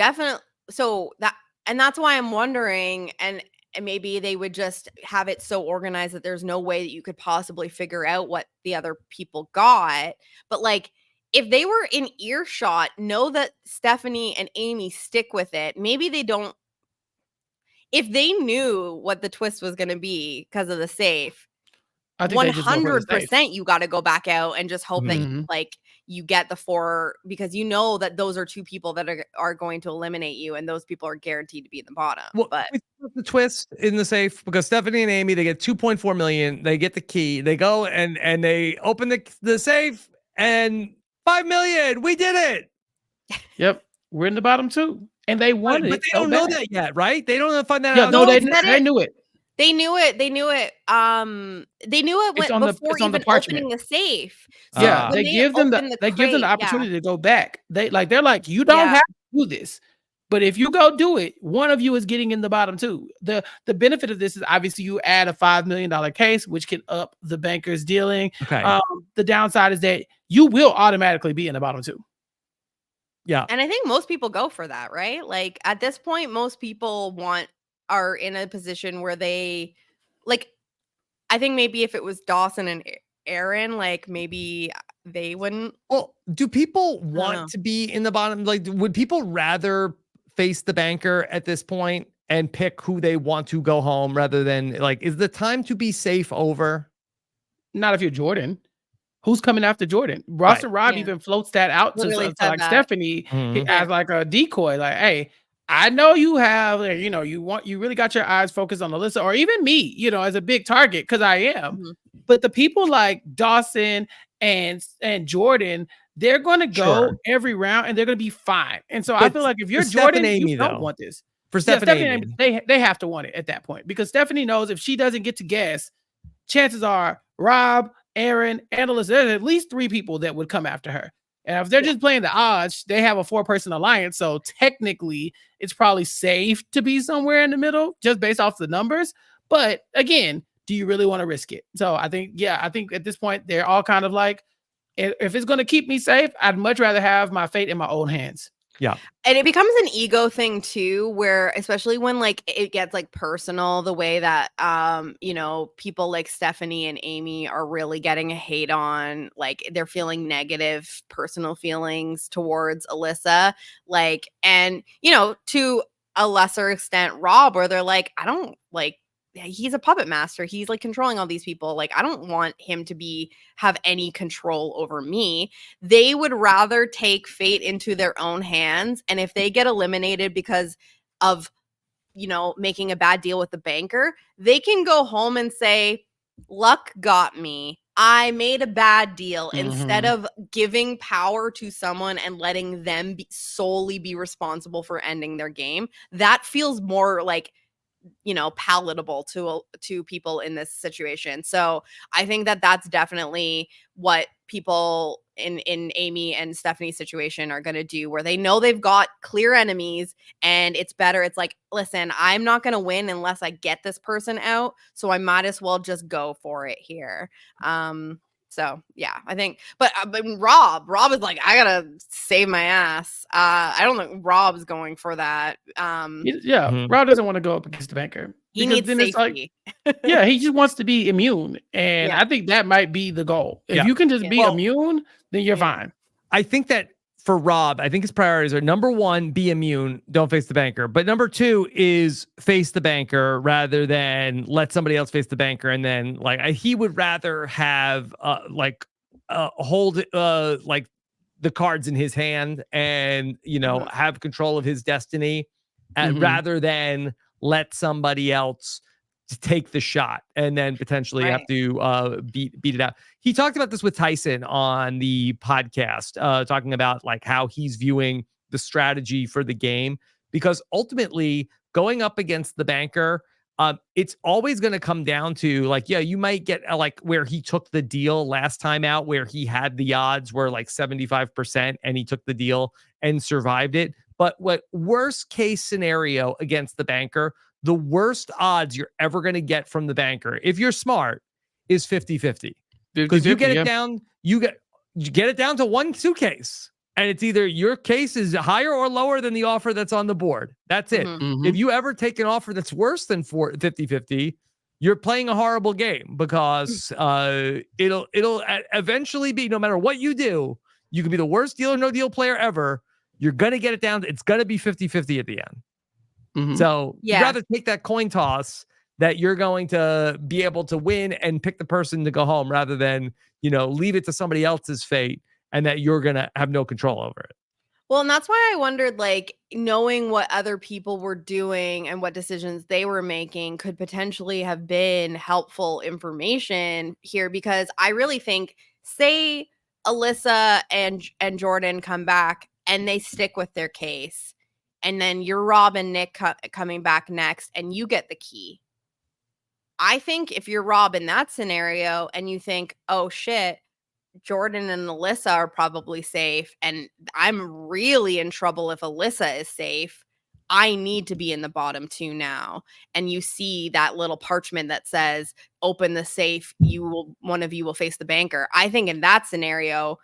B: so that and that's why I'm wondering and maybe they would just have it so organized that there's no way that you could possibly figure out what the other people got. But like if they were in earshot, know that Stephanie and Amy stick with it. Maybe they don't if they knew what the twist was going to be because of the safe,
C: I think they just go for the safe.
B: 100% you got to go back out and just hope that
C: Mhm.
B: like you get the 4 because you know that those are 2 people that are going to eliminate you and those people are guaranteed to be in the bottom.
A: Well,
B: But
A: we put the twist in the safe because Stephanie and Amy, they get 2.4 million. They get the key. They go and they open the safe and 5 million. We did it.
C: Yep, we're in the bottom 2, and they wanted
A: But
C: it
A: they
C: so
A: don't know
C: bad.
A: that yet, right? They don't find that
C: Yeah,
A: out.
C: no,
A: until-
C: they knew it.
B: they knew it. They knew it. They knew it
C: It's
B: when, before
C: it's on the
B: even
C: parchment.
B: opening the safe. So
C: Yeah,
B: when
C: they give them
B: opened
C: the
B: crate,
C: opportunity to go back. They're like, you don't
B: Yeah.
C: have to do this, but if you go do it, one of you is getting in the bottom 2. The benefit of this is obviously you add a $5 million case, which can up the banker's dealing.
A: Okay.
C: The downside is that you will automatically be in the bottom 2.
A: Yeah.
B: And I think most people go for that, right? Like at this point, most people are in a position where they like I think maybe if it was Dawson and Aaron, like maybe they wouldn't.
A: Well, do people
B: know.
A: want to be in the bottom? Like, would people rather face the banker at this point and pick who they want to go home rather than like, is the time to be safe over?
C: Not if you're Jordan. Who's coming after Jordan? Ross
A: Right.
C: and Rob
B: Yeah.
C: even floats that out to
B: Literally said
C: like
B: that.
C: Stephanie
A: Mhm.
C: as like a decoy. Like, hey, I know you have, you really got your eyes focused on Alyssa or even me, as a big target because I am.
B: Mhm.
C: But the people like Dawson and Jordan, they're going to go
A: Sure.
C: every round and they're going to be fine. And so I
A: But
C: feel like if
A: for
C: you're
A: Steph
C: Jordan,
A: and Amy,
C: you don't
A: though.
C: want this.
A: For
C: Yeah,
A: Stephanie and Amy.
C: they have to want it at that point because Stephanie knows if she doesn't get to guess, chances are Rob, Aaron, and Alyssa, there's at least 3 people that would come after her. And if they're just playing the odds, they have a 4-person alliance. So technically, it's probably safe to be somewhere in the middle just based off the numbers. But again, do you really want to risk it? So I think at this point, they're all kind of like, if it's going to keep me safe, I'd much rather have my fate in my own hands.
A: Yeah.
B: And it becomes an ego thing too, where especially when like it gets like personal, the way that people like Stephanie and Amy are really getting a hate on, like they're feeling negative personal feelings towards Alyssa, like, and to a lesser extent Rob, where they're like, I don't like he's a puppet master. He's like controlling all these people. Like, I don't want him to have any control over me. They would rather take fate into their own hands. And if they get eliminated because of, making a bad deal with the banker, they can go home and say, luck got me. I made a bad deal instead of giving power to someone and letting them solely be responsible for ending their game. That feels more like, palatable to people in this situation. So I think that that's definitely what people in Amy and Stephanie's situation are going to do, where they know they've got clear enemies and it's better. It's like, listen, I'm not going to win unless I get this person out. So I might as well just go for it here. So yeah, I think, but Rob is like, I gotta save my ass. I don't think Rob's going for that.
C: Rob doesn't want to go up against the banker.
B: He needs safety.
C: He just wants to be immune, and I think that might be the goal. If you can just be immune, then you're fine.
A: I think that for Rob, I think his priorities are number 1, be immune, don't face the banker. But number 2 is face the banker rather than let somebody else face the banker. And then like he would rather have hold like the cards in his hand and have control of his destiny rather than let somebody else to take the shot and then potentially have to beat it out. He talked about this with Tyson on the podcast, talking about like how he's viewing the strategy for the game, because ultimately going up against the banker, it's always going to come down to like, you might get like where he took the deal last time out, where he had the odds were like 75% and he took the deal and survived it. But what worst case scenario against the banker, the worst odds you're ever going to get from the banker, if you're smart, is 50-50. Because you get it down, you get it down to one suitcase. And it's either your case is higher or lower than the offer that's on the board. That's it. If you ever take an offer that's worse than 50-50, you're playing a horrible game, because it'll eventually be, no matter what you do, you can be the worst deal or no deal player ever. You're going to get it down. It's going to be 50-50 at the end. So you'd rather take that coin toss that you're going to be able to win and pick the person to go home, rather than, leave it to somebody else's fate and that you're going to have no control over it.
B: Well, and that's why I wondered, like, knowing what other people were doing and what decisions they were making could potentially have been helpful information here, because I really think, say Alyssa and Jordan come back and they stick with their case, and then you're Rob and Nick coming back next and you get the key. I think if you're Rob in that scenario and you think, oh shit, Jordan and Alyssa are probably safe, and I'm really in trouble if Alyssa is safe, I need to be in the bottom 2 now. And you see that little parchment that says, open the safe, one of you will face the banker. I think in that scenario,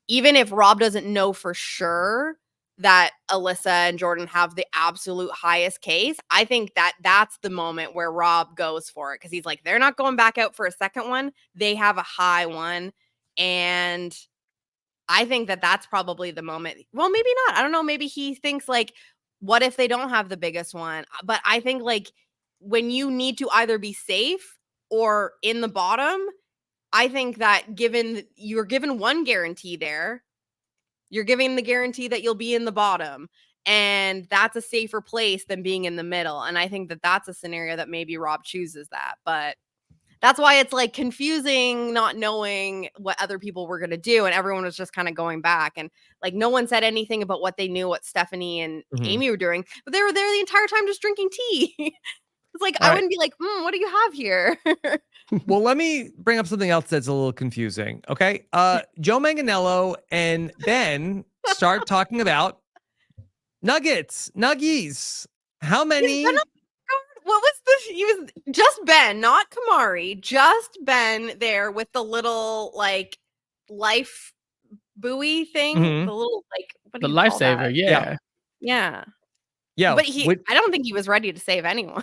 B: even if Rob doesn't know for sure that Alyssa and Jordan have the absolute highest case, I think that that's the moment where Rob goes for it, because he's like, they're not going back out for a second one. They have a high one. And I think that that's probably the moment. Well, maybe not. I don't know. Maybe he thinks like, what if they don't have the biggest one? But I think like when you need to either be safe or in the bottom, I think that given you're given one guarantee there, you're giving the guarantee that you'll be in the bottom. And that's a safer place than being in the middle. And I think that that's a scenario that maybe Rob chooses that. But that's why it's like confusing, not knowing what other people were going to do. And everyone was just kind of going back, and like no one said anything about what they knew, what Stephanie and Amy were doing, but they were there the entire time just drinking tea. It's like, I wouldn't be like, what do you have here?
A: Well, let me bring up something else that's a little confusing. Okay. Joe Manganiello and Ben start talking about nuggies. How many?
B: What was this? He was just Ben, not Kamari, just Ben there with the little like life buoy thing, the little like what do
C: The
B: you call
C: lifesaver,
B: that?
C: yeah.
B: But I don't think he was ready to save anyone.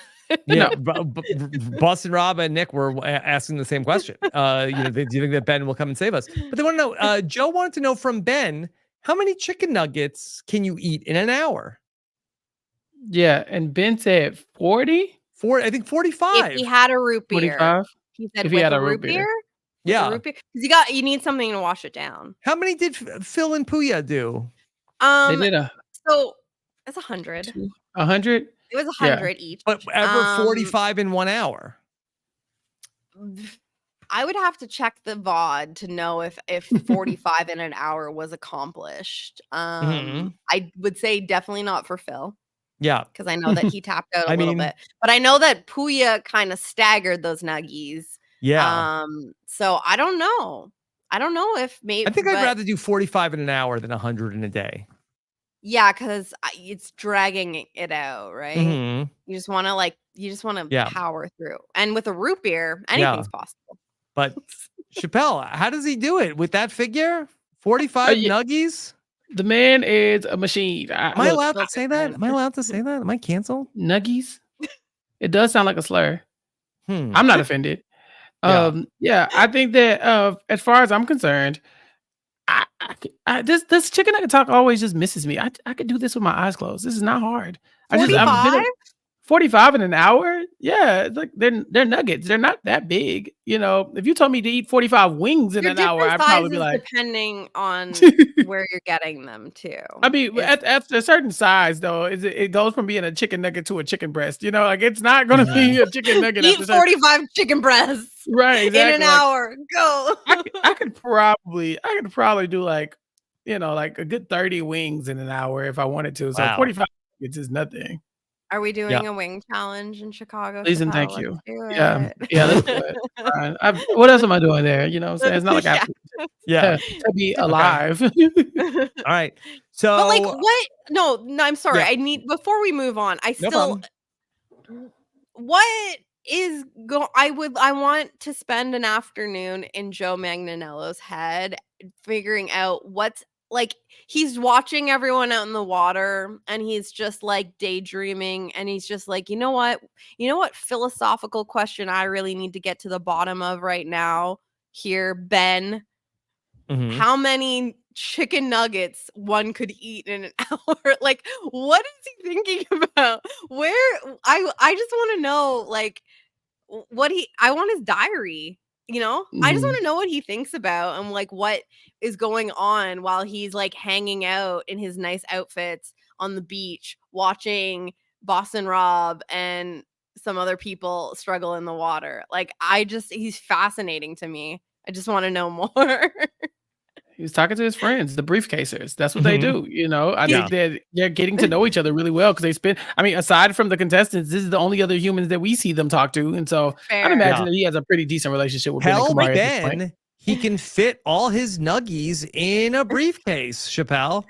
A: Boston Rob and Nick were asking the same question. Do you think that Ben will come and save us? But they want to know. Joe wanted to know from Ben, how many chicken nuggets can you eat in an hour?
C: Yeah, and Ben said 40?
A: I think 45.
B: If he had a root beer.
C: 45?
B: He said
C: If he
B: with
C: had
B: a root beer?
A: Yeah.
B: Because you need something to wash it down.
A: How many did Phil and Puya do?
C: They did
B: so it's 100.
C: 100?
B: It was 100 each.
A: But ever 45 in 1 hour.
B: I would have to check the VOD to know if 45 in an hour was accomplished. I would say definitely not for Phil.
A: Yeah.
B: Because I know that he tapped out a little bit. But I know that Puya kind of staggered those nuggies.
A: Yeah.
B: So I don't know. I don't know if maybe.
A: I think I'd rather do 45 in an hour than 100 in a day.
B: Yeah, because it's dragging it out, right? You just want to power through. And with a root beer, anything's possible.
A: But Chappell, how does he do it with that figure? 45 nuggies?
C: The man is a machine.
A: Am I allowed to say that? Am I allowed to say that? Am I canceled?
C: Nuggies? It does sound like a slur. I'm not offended. I think that as far as I'm concerned, This chicken nugget talk always just misses me. I could do this with my eyes closed. This is not hard. I've been
B: 45?
C: 45 in an hour. Yeah, it's like they're nuggets. They're not that big. You know, if you told me to eat 45 wings in
B: They're
C: an hour,
B: different
C: I'd probably be
B: sizes
C: like,
B: depending on where you're getting them too.
C: I mean,
B: It's
C: at a certain size though, it goes from being a chicken nugget to a chicken breast. You know, like it's not gonna be a chicken nugget.
B: eat 45 chicken breasts
C: Right, exactly.
B: in an hour. Go.
C: I could probably do like, you know, like a good 30 wings in an hour if I wanted to. So
A: Wow.
C: 45 it's just nothing.
B: Are we doing a wing challenge in Chicago?
C: Please and
B: Chappell?
C: thank you.
B: Let's do
C: Yeah.
B: it.
C: Yeah, let's do it. Fine. What else am I doing there? You know what I'm saying? It's not like I have
A: Yeah.
C: to be alive.
A: All right. So
B: But like what? No, I'm sorry.
A: Yeah.
B: I need before we move on. I
A: No
B: still
A: problem.
B: what is I want to spend an afternoon in Joe Manganiello's head figuring out what's like he's watching everyone out in the water and he's just like daydreaming and he's just like, you know what philosophical question I really need to get to the bottom of right now here, Ben.
A: Mhm.
B: How many chicken nuggets one could eat in an hour? Like, what is he thinking about? Where I just want to know, like, I want his diary. You know, I just
C: Mhm.
B: want to know what he thinks about and like what is going on while he's like hanging out in his nice outfits on the beach, watching Boston Rob and some other people struggle in the water. Like, he's fascinating to me. I just want to know more.
C: He was talking to his friends, the briefcasers. That's what they
A: Mhm.
C: do. You know, I
A: Yeah.
C: think that they're getting to know each other really well because I mean, aside from the contestants, this is the only other humans that we see them talk to. And so I'd
B: Fair.
C: imagine
A: Yeah.
C: that he has a pretty decent relationship with Ben and
A: Hell,
C: Kamari at this point.
A: Ben, he can fit all his nuggies in a briefcase, Chappelle.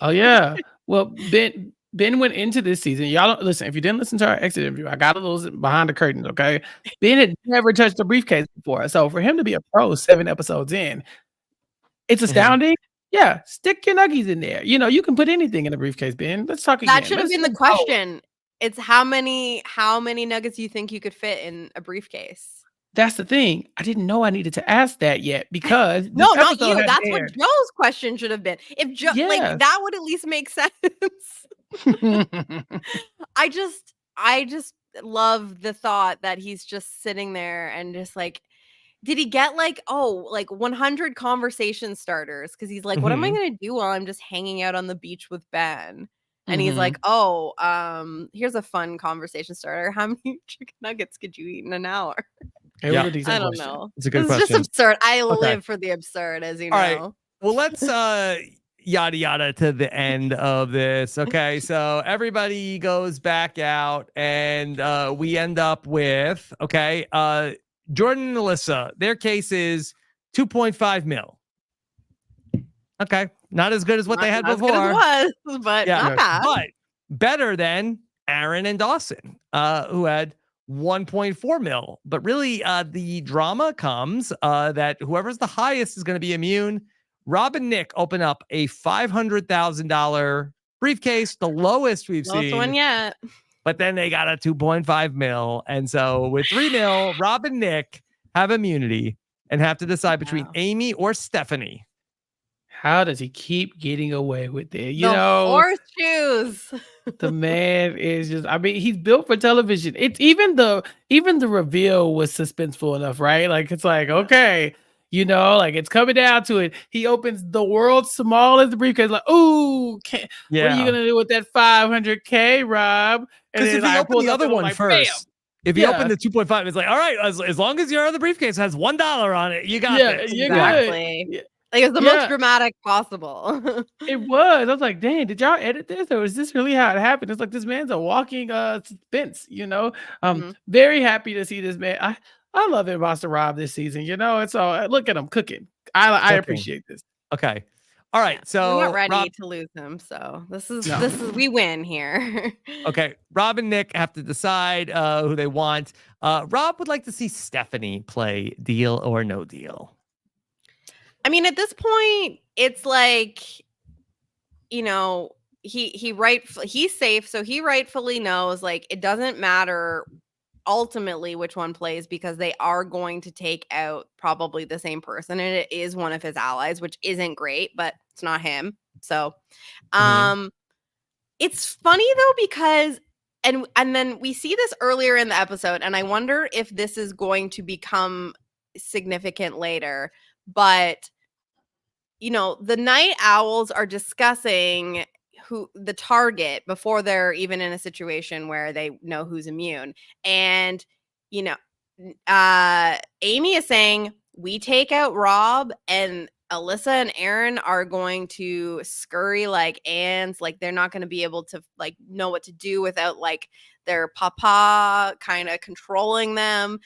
C: Oh yeah. Well, Ben went into this season. Y'all don't listen. If you didn't listen to our exit interview, I got a little behind the curtains. Okay, Ben had never touched a briefcase before, so for him to be a pro 7 episodes in, it's astounding. Yeah, stick your nuggies in there. You know, you can put anything in a briefcase, Ben. Let's talk again.
B: That should have been the
C: Let's go.
B: question. It's how many nuggets you think you could fit in a briefcase?
C: That's the thing. I didn't know I needed to ask that yet because
B: No,
C: this
B: not
C: episode
B: you.
C: hadn't
B: That's what
C: aired.
B: Joe's question should have been. If Joe, like,
C: Yes.
B: that would at least make sense. I just love the thought that he's just sitting there and just like, did he get like 100 conversation starters? Because he's like, what am I
A: Mhm.
B: gonna do while I'm just hanging out on the beach with Ben? And he's
C: Mhm.
B: like, here's a fun conversation starter. How many chicken nuggets could you eat in an hour?
C: It was
A: Yeah.
C: a decent
B: I don't
C: question.
B: know.
A: It's a good
B: It's just
A: question.
B: absurd. I
A: Okay.
B: live for the absurd, as you
A: All right.
B: know.
A: Well, let's yada yada to the end of this. Okay, so everybody goes back out, and we end up with Jordan and Alyssa. Their case is 2.5 mil. Okay, not as good as what they had
B: Not
A: before.
B: as good as it was, but
A: Yeah,
B: not bad.
A: but better than Aaron and Dawson, who had 1.4 mil. But really, the drama comes that whoever's the highest is going to be immune. Rob and Nick open up a $500,000 briefcase, the lowest we've
B: Lowest one
A: seen.
B: yet.
A: But then they got a 2.5 mil. And so with 3 mil, Rob and Nick have immunity and have to decide between
B: Wow.
A: Amy or Stephanie.
C: How does he keep getting away with it? You
B: The
C: know,
B: horseshoes.
C: the man is just, I mean, he's built for television. It's even the reveal was suspenseful enough, right? Like, it's like, okay, you know, like it's coming down to it. He opens the world's smallest briefcase, like, ooh, what are you gonna do with that 500K, Rob? And
A: Because if
C: then
A: you
C: I
A: open
C: pulled
A: the
C: up
A: other
C: and I'm
A: one
C: like,
A: first, if you open the 2.5, it's like, all right, as long as your other briefcase has $1 on it, you got
C: yeah,
A: this.
C: you're
B: Exactly.
C: good.
B: Like, it was the
C: Yeah.
B: most dramatic possible.
C: It was. I was like, dang, did y'all edit this? Or is this really how it happened? It's like this man's a walking suspense, you know?
B: Mhm.
C: Very happy to see this man. I love it, Master Rob, this season. You know, it's all look at him cooking. I
A: Cooking.
C: appreciate this.
A: Okay. All right.
B: Yeah,
A: So
B: we're not ready
A: Rob,
B: to lose him. So this
C: No.
B: is we win here.
A: okay. Rob and Nick have to decide who they want. Rob would like to see Stephanie play Deal or No Deal.
B: I mean, at this point, it's like, you know, he's safe, so he rightfully knows, like, it doesn't matter ultimately which one plays, because they are going to take out probably the same person, and it is one of his allies, which isn't great, but it's not him. So it's funny though, because and then we see this earlier in the episode, and I wonder if this is going to become significant later, but the night owls are discussing who the target before they're even in a situation where they know who's immune. And Amy is saying, we take out Rob, and Alyssa and Aaron are going to scurry like ants. Like, they're not going to be able to like know what to do without like their papa kind of controlling them.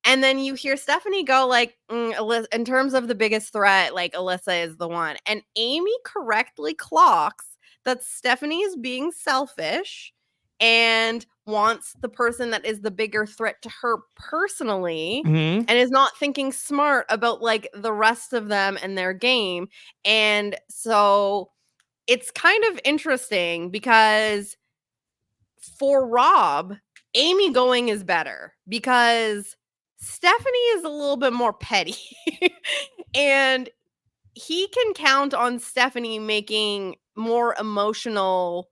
B: And then you hear Stephanie go like, in terms of the biggest threat, like Alyssa is the one. And Amy correctly clocks that Stephanie is being selfish and wants the person that is the bigger threat to her personally, and is not thinking smart about like the rest of them and their game. And so it's kind of interesting because for Rob, Amy going is better because Stephanie is a little bit more petty. And he can count on Stephanie making more emotional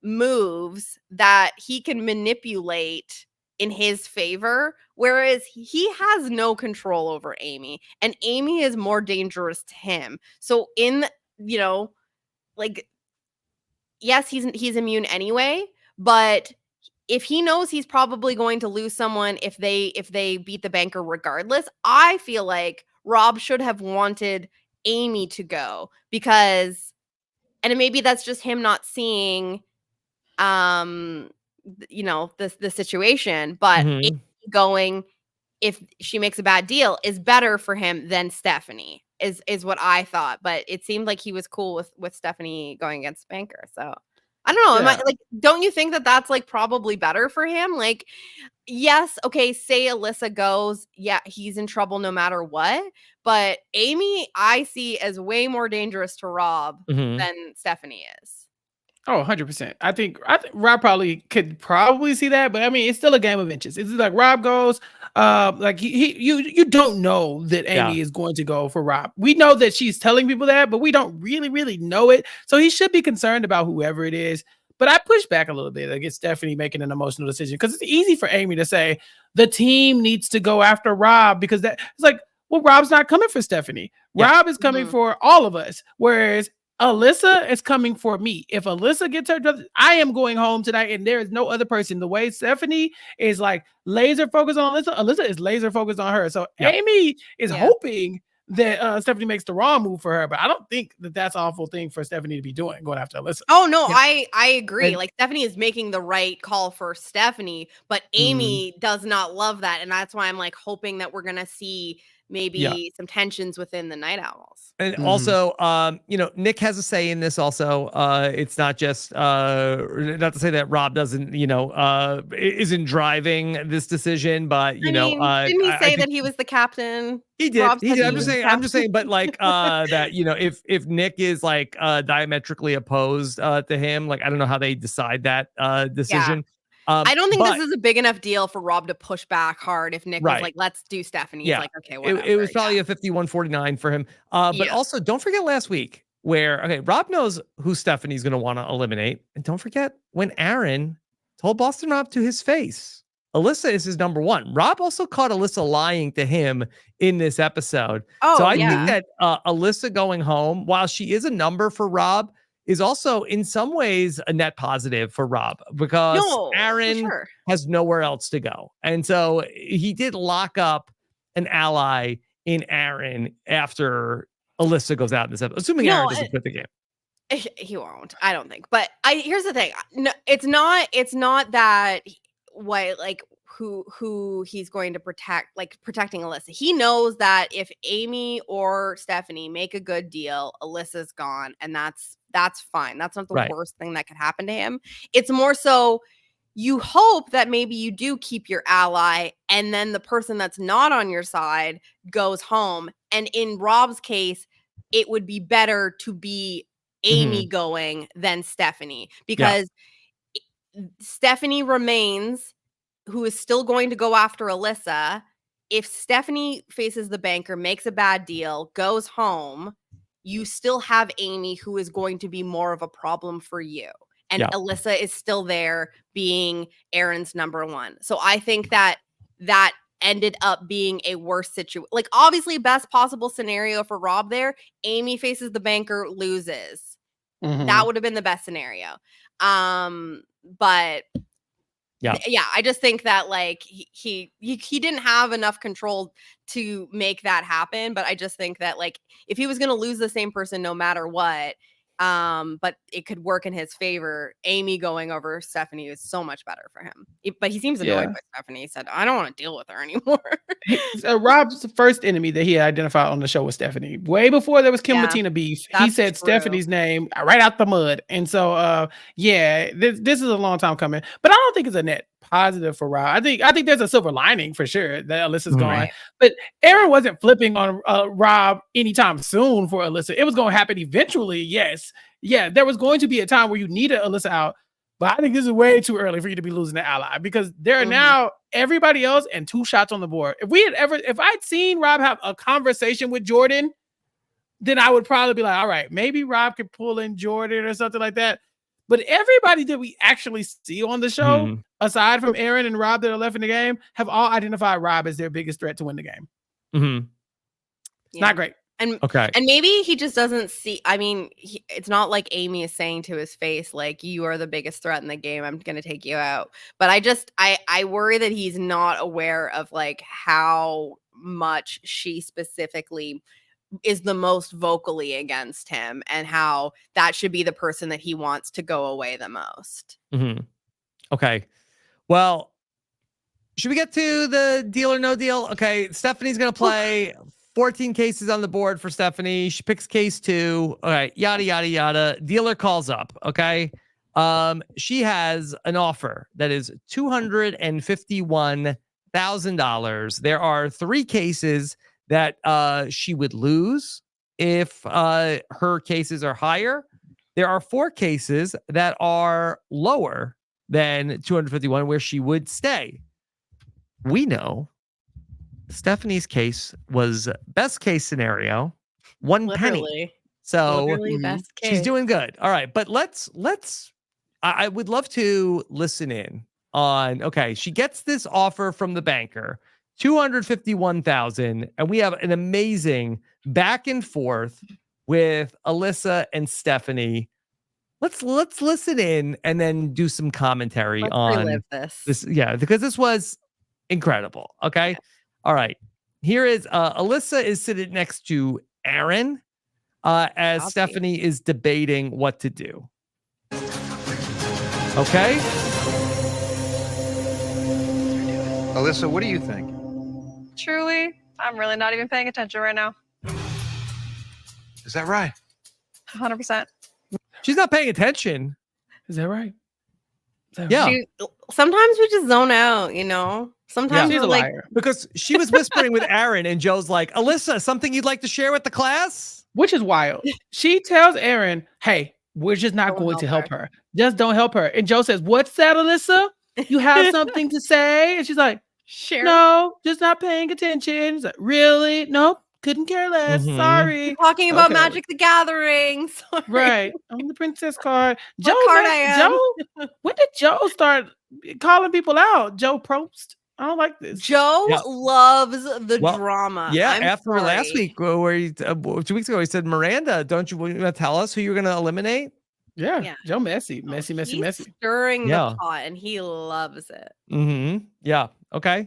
B: moves that he can manipulate in his favor, whereas he has no control over Amy, and Amy is more dangerous to him. So like, yes, he's immune anyway, but if he knows he's probably going to lose someone if they beat the banker regardless, I feel like Rob should have wanted Amy to go, because, and maybe that's just him not seeing the situation, but Amy going, if she makes a bad deal, is better for him than Stephanie, is what I thought. But it seemed like he was cool with Stephanie going against banker. So I don't know. Am I like, don't you think that that's like probably better for him? Like, yes, okay, say Alyssa goes, yeah, he's in trouble no matter what. But Amy, I see as way more dangerous to Rob than Stephanie is.
C: Oh, 100%. I think Rob could see that, but I mean, it's still a game of inches. It's like Rob goes, like you don't know that Amy is going to go for Rob. We know that she's telling people that, but we don't really know it. So he should be concerned about whoever it is. But I push back a little bit against Stephanie making an emotional decision, because it's easy for Amy to say the team needs to go after Rob, because that it's like, well, Rob's not coming for Stephanie. Rob is coming for all of us, whereas Alyssa is coming for me. If Alyssa gets her drugs, I am going home tonight, and there is no other person. The way Stephanie is like laser focused on Alyssa is laser focused on her. So Amy is hoping that Stephanie makes the wrong move for her, but I don't think that that's an awful thing for Stephanie to be doing, going after Alyssa.
B: Oh no, I agree. Like, Stephanie is making the right call for Stephanie, but Amy does not love that, and that's why I'm like hoping that we're gonna see maybe some tensions within the Night Owls.
A: And also, Nick has a say in this also. It's not just, not to say that Rob doesn't, isn't driving this decision, but,
B: didn't he say that he was the captain?
A: He did. I'm just saying, but like, that, if Nick is like, diametrically opposed, to him, like, I don't know how they decide that, decision.
B: I don't think this is a big enough deal for Rob to push back hard if Nick was like, let's do Stephanie. He's like, okay, whatever.
A: It was probably a 51-49 for him. But also, don't forget last week where, Rob knows who Stephanie's going to want to eliminate. And don't forget when Aaron told Boston Rob to his face, Alyssa is his number one. Rob also caught Alyssa lying to him in this episode. So I think that Alyssa going home, while she is a number for Rob, is also in some ways a net positive for Rob, because Aaron has nowhere else to go. And so he did lock up an ally in Aaron after Alyssa goes out in this episode, assuming Aaron doesn't quit the game.
B: He won't, I don't think. But here's the thing. No, it's not that who he's going to protect, like protecting Alyssa. He knows that if Amy or Stephanie make a good deal, Alyssa's gone, and that's fine. That's not the worst thing that could happen to him. It's more so you hope that maybe you do keep your ally, and then the person that's not on your side goes home. And in Rob's case, it would be better to be Amy going than Stephanie, because Stephanie remains who is still going to go after Alyssa. If Stephanie faces the banker, makes a bad deal, goes home, you still have Amy, who is going to be more of a problem for you. And Alyssa is still there being Aaron's number one. So I think that ended up being a worse situation. Like, obviously, best possible scenario for Rob there. Amy faces the banker, loses. That would have been the best scenario. But yeah, I just think that like he didn't have enough control to make that happen. But I just think that like if he was going to lose the same person no matter what, but it could work in his favor, Amy going over Stephanie is so much better for him. But he seems annoyed by Stephanie. He said, I don't want to deal with her anymore.
C: Rob's first enemy that he identified on the show was Stephanie. Way before there was Kim Latina beef, he said Stephanie's name right out the mud. And so, this is a long time coming. But I don't think it's a net positive for Rob. I think there's a silver lining for sure that Alyssa's gone. Right. But Aaron wasn't flipping on Rob anytime soon for Alyssa. It was going to happen eventually, yes. Yeah, there was going to be a time where you needed Alyssa out. But I think this is way too early for you to be losing the ally because there are now everybody else and 2 shots on the board. If I'd seen Rob have a conversation with Jordan, then I would probably be like, all right, maybe Rob could pull in Jordan or something like that. But everybody that we actually see on the show, aside from Aaron and Rob that are left in the game, have all identified Rob as their biggest threat to win the game. It's not great.
B: And maybe he just doesn't see. I mean, it's not like Amy is saying to his face, like, you are the biggest threat in the game. I'm going to take you out. But I worry that he's not aware of like how much she specifically is the most vocally against him and how that should be the person that he wants to go away the most.
A: Okay. Well, should we get to the deal or no deal? Okay. Stephanie's going to play 14 cases on the board for Stephanie. She picks case 2. All right. Yada, yada, yada. Dealer calls up. Okay. She has an offer that is $251,000. There are 3 cases that she would lose if her cases are higher. There are 4 cases that are lower than 251 where she would stay. We know Stephanie's case was best case scenario, 1 penny. So
B: best case.
A: She's doing good. All right, but I would love to listen in on, okay, she gets this offer from the banker, $251,000, and we have an amazing back and forth with Alyssa and Stephanie. Let's listen in and then do some commentary on this. Yeah, because this was incredible. Okay. Yeah. All right. Here is Alyssa is sitting next to Aaron as Stephanie is debating what to do. Okay.
E: Alyssa, what do you think?
F: Truly, I'm really not even paying attention right now.
E: Is that right?
F: 100%.
A: She's not paying attention.
C: Is that right?
A: Yeah.
B: Sometimes we just zone out, you know? Sometimes
C: she's
B: we're
C: a
B: like,
C: liar.
A: Because she was whispering with Aaron and Joe's like, Alyssa, something you'd like to share with the class?
C: Which is wild. She tells Aaron, hey, we're just not going to help her. Just don't help her. And Joe says, what's that, Alyssa? You have something to say? And she's like,
B: sure.
C: No, just not paying attention. He's like, really? Nope. Couldn't care less. Sorry.
B: You're talking about Magic the Gathering. Sorry.
C: Right. On the princess card.
B: Joe,
C: when did Joe start calling people out? Joe Probst. I don't like this.
B: Joe loves the drama.
A: Yeah, after last week, where he, 2 weeks ago, he said, Miranda, don't you want to tell us who you're going to eliminate?
C: Yeah. Joe messy.
B: Stirring the pot, and he loves it.
A: Yeah. Okay.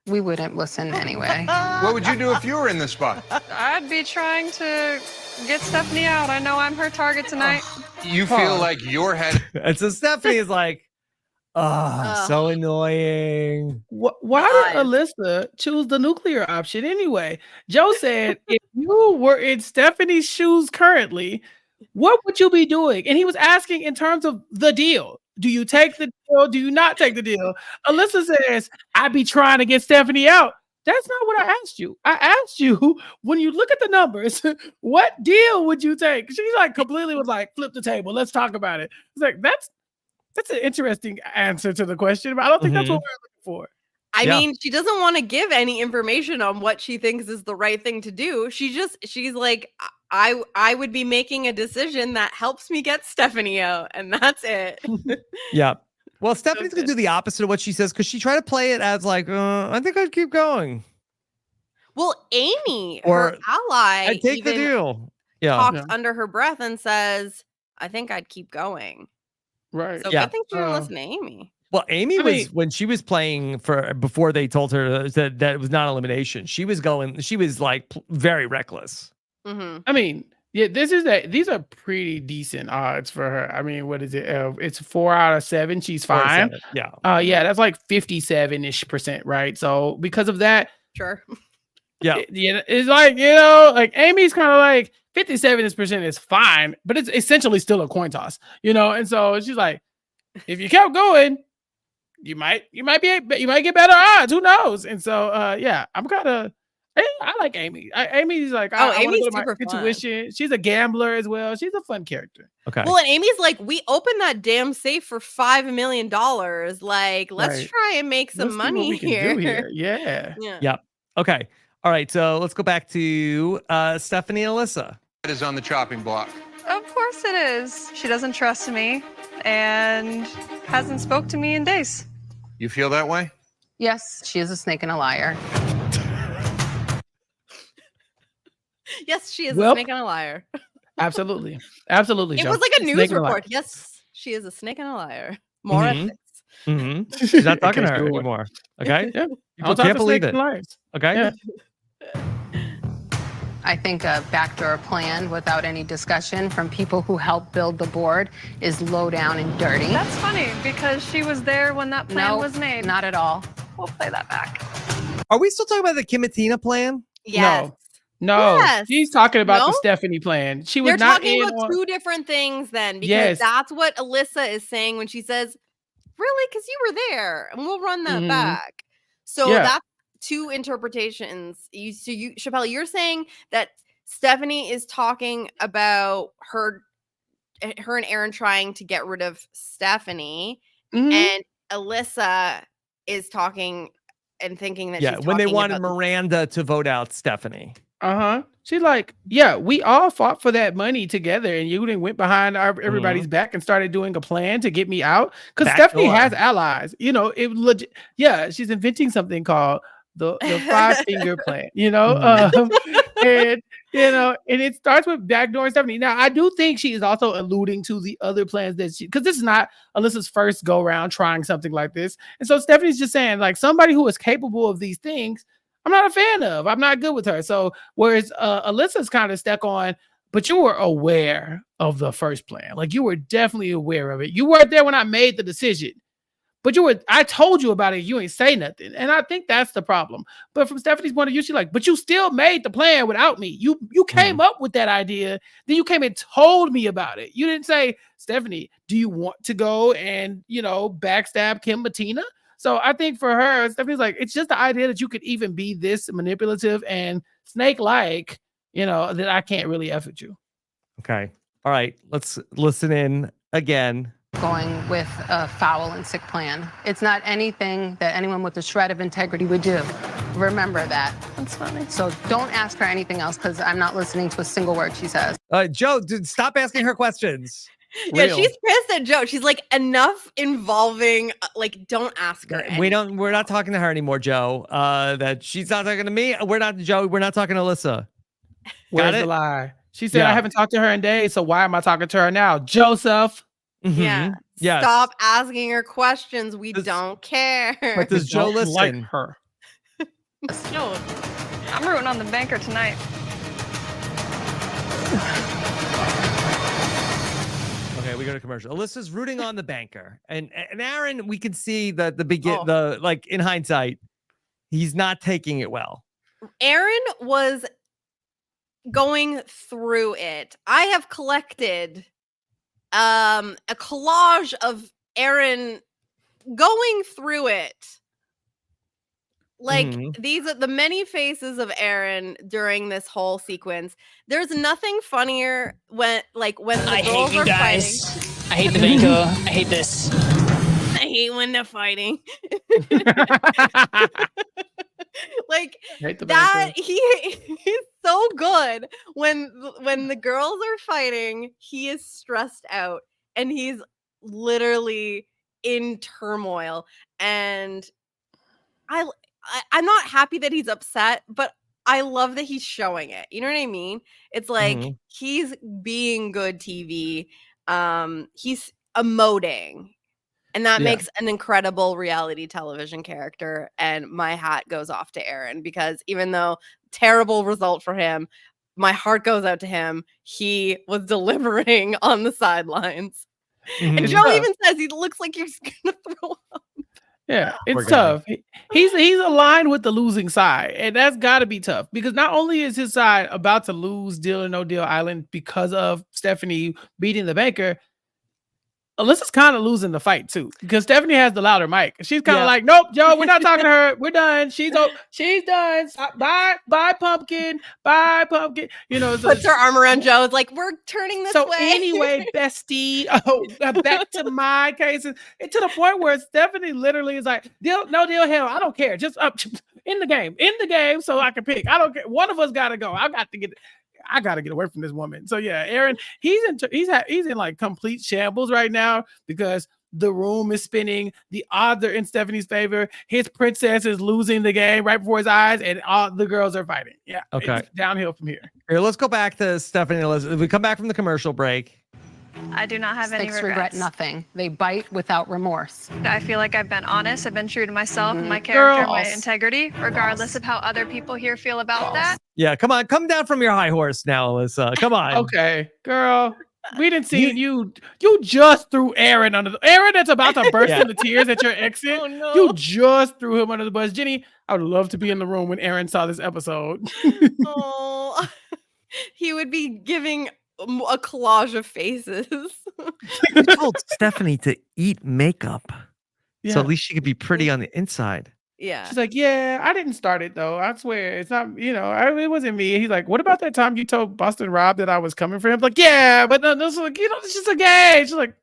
G: We wouldn't listen anyway.
E: What would you do if you were in this spot?
F: I'd be trying to get Stephanie out. I know I'm her target tonight.
E: You feel like your head.
A: And so Stephanie is like, so annoying.
C: Why did Alyssa choose the nuclear option anyway? Joe said, if you were in Stephanie's shoes currently, what would you be doing? And he was asking in terms of the deal. Do you take the deal? Do you not take the deal? Alyssa says, I'd be trying to get Stephanie out. That's not what I asked you. I asked you, when you look at the numbers, what deal would you take? She's like completely was like, flip the table. Let's talk about it. It's like, That's an interesting answer to the question, but I don't think that's what we're looking for.
B: I mean, she doesn't want to give any information on what she thinks is the right thing to do. She's like, I would be making a decision that helps me get Stephanie out, and that's it.
A: Yeah. Well, Stephanie's gonna do the opposite of what she says because she tried to play it as like, I think I'd keep going.
B: Well, Amy,
A: Or,
B: her ally,
A: I take the
B: even
A: deal. Yeah.
B: talks under her breath and says, I think I'd keep going.
C: Right.
B: So
A: Yeah.
B: good thing she didn't listen to Amy.
A: Well, Amy when she was playing before they told her that it was not elimination, she was like very reckless.
B: Mm-hmm.
C: I mean, yeah, these are pretty decent odds for her. I mean, what is it? It's 4 out of 7. She's fine.
A: Yeah.
C: Yeah, that's like 57-ish%, right? So because of that,
B: sure.
C: Yeah, it's like, like Amy's kind of like 57% is fine, but it's essentially still a coin toss, and so she's like, if you kept going, you might get better odds. Who knows? And so yeah, I'm kind of I like Amy. Amy's like, I want to go to my intuition. She's a gambler as well. She's a fun character.
A: Okay.
B: Well, and Amy's like, we opened that damn safe for $5 million. Like, let's try and make some money here.
C: Yeah.
A: Yep. Okay. All right. So let's go back to Stephanie and Alyssa.
E: It is on the chopping block.
F: Of course it is. She doesn't trust me and hasn't spoke to me in days.
E: You feel that way?
G: Yes, she is a snake and a liar.
B: Yes, she is a snake and a liar.
C: Absolutely.
B: It was like a news report. Yes, she is a snake and a liar. More ethics.
A: Mm-hmm. She's not talking to her anymore. Okay.
C: Yeah.
A: People can't believe it. Okay.
C: Yeah.
G: I think a backdoor plan without any discussion from people who helped build the board is low down and dirty.
F: That's funny because she was there when that plan was made.
G: Not at all.
F: We'll play that back.
A: Are we still talking about the Kim and Tina plan?
B: Yes.
C: No,
B: Yes.
C: she's talking about the Stephanie plan. She was
B: They're
C: not
B: talking
C: in
B: about
C: on...
B: two different things then, because that's what Alyssa is saying when she says, really? Because you were there, and we'll run that back. So that's two interpretations. Chappell, you're saying that Stephanie is talking about her and Aaron trying to get rid of Stephanie, and Alyssa is talking and thinking that she's
A: when they wanted
B: about
A: Miranda to vote out Stephanie.
C: She's like, yeah, we all fought for that money together, and you went behind everybody's back and started doing a plan to get me out. Because Stephanie has allies. It legit. Yeah, she's inventing something called the 5-finger plan. And it starts with backdooring Stephanie. Now, I do think she is also alluding to the other plans that because this is not Alyssa's first go around trying something like this, and so Stephanie's just saying like somebody who is capable of these things, I'm not a fan of. I'm not good with her. So whereas Alyssa's kind of stuck on, but you were aware of the first plan. Like you were definitely aware of it. You weren't there when I made the decision, but I told you about it. You ain't say nothing. And I think that's the problem. But from Stephanie's point of view, she's like, but you still made the plan without me. You came up with that idea. Then you came and told me about it. You didn't say, Stephanie, do you want to go and, backstab Kim Bettina? So I think for her, Stephanie's like, it's just the idea that you could even be this manipulative and snake-like, that I can't really F with you.
A: Okay. All right. Let's listen in again.
G: Going with a foul and sick plan. It's not anything that anyone with a shred of integrity would do. Remember that.
F: That's funny.
G: So don't ask her anything else because I'm not listening to a single word she says.
A: Joe, stop asking her questions.
B: Yeah, she's pissed at Joe. She's like, enough involving, don't ask her.
A: We're not talking to her anymore, Joe. That she's not talking to me. We're not Joe. We're not talking to Alyssa.
C: Where's the lie? She said, I haven't talked to her in days. So why am I talking to her now? Joseph.
B: Yeah. Stop asking her questions. We don't care.
A: But does Joe listen?
C: Like her.
F: No, I'm rooting on the banker tonight.
A: Okay, we go to commercial. Alyssa's rooting on the banker, and Aaron. We can see that in hindsight, he's not taking it well.
B: Aaron was going through it. I have collected a collage of Aaron going through it. These are the many faces of Aaron during this whole sequence. There's nothing funnier when the girls are fighting.
D: I hate the banker. I hate this.
B: I hate when they're fighting. Like
C: Hate the
B: that,
C: banker.
B: he's so good when the girls are fighting. He is stressed out and he's literally in turmoil. And I'm not happy that he's upset, but I love that he's showing it. You know what I mean? It's like
A: Mhm.
B: he's being good TV. He's emoting. And that
C: Yeah.
B: makes an incredible reality television character. And my hat goes off to Aaron because even though terrible result for him, my heart goes out to him. He was delivering on the sidelines. And
A: Mhm.
B: Joe
C: tough.
B: even says he looks like you're gonna throw up.
C: Yeah,
A: Poor
C: it's
A: guy.
C: tough. He's aligned with the losing side, and that's got to be tough because not only is his side about to lose Deal or No Deal Island because of Stephanie beating the banker, Alyssa's kind of losing the fight too because Stephanie has the louder mic. She's kind of
A: Yeah.
C: like, "Nope, Joe, we're not talking to her. We're done. She's done. Bye, pumpkin. Bye, pumpkin." You know, so
B: Puts her arm around Joe. It's like, we're turning this
C: so
B: way.
C: anyway, bestie, back to my case. And to the point where Stephanie literally is like, deal, no deal, hell, I don't care. Just in the game, so I can pick. I don't care. One of us gotta go. I gotta get away from this woman. So yeah, Aaron, he's in like complete shambles right now because the room is spinning. The odds are in Stephanie's favor. His princess is losing the game right before his eyes, and all the girls are fighting. Yeah,
A: Okay.
C: it's downhill from here.
A: Here, let's go back to Stephanie and Alyssa. We come back from the commercial break.
F: I do not have any
G: Snakes
F: regrets.
G: regret nothing. They bite without remorse.
F: I feel like I've been honest. I've been true to myself and my character, my
C: Girls.
F: integrity, regardless of how other people here feel about that.
A: Yeah, come on, come down from your high horse now, Alyssa. Come on.
C: Okay, girl. We didn't see you. You just threw Aaron under the Aaron that's about to burst
A: Yeah.
C: into tears at your exit.
B: Oh, no.
C: You just threw him under the bus. Jenny, I would love to be in the room when Aaron saw this episode.
B: Oh, he would be giving a collage of faces.
A: You told Stephanie to eat makeup,
C: Yeah.
A: so at least she could be pretty on the inside.
B: Yeah.
C: She's like, yeah, I didn't start it though. I swear it's not, it wasn't me. He's like, what about that time you told Boston Rob that I was coming for him? Like, yeah, but no, it's like, it's just a game. She's like,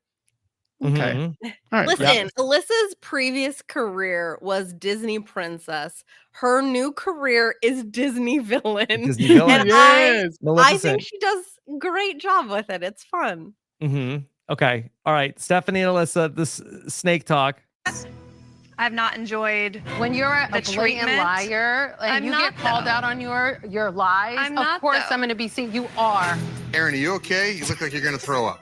C: okay.
A: Mhm.
C: All right.
B: Listen, Alyssa's previous career was Disney princess. Her new career is Disney villain.
A: Disney villain.
B: And
C: Yes.
B: I think she does a great job with it. It's fun.
A: Mm-hmm. Okay. All right. Stephanie and Alyssa, this snake talk.
F: I've not enjoyed.
G: When you're a
F: The
G: blatant
F: treatment,
G: liar and
F: I'm
G: you
F: not,
G: get called
F: though.
G: out on your lies,
F: I'm
G: of
F: not,
G: course
F: though.
G: I'm going to be seen. You are.
E: Aaron, are you okay? You look like you're gonna throw up.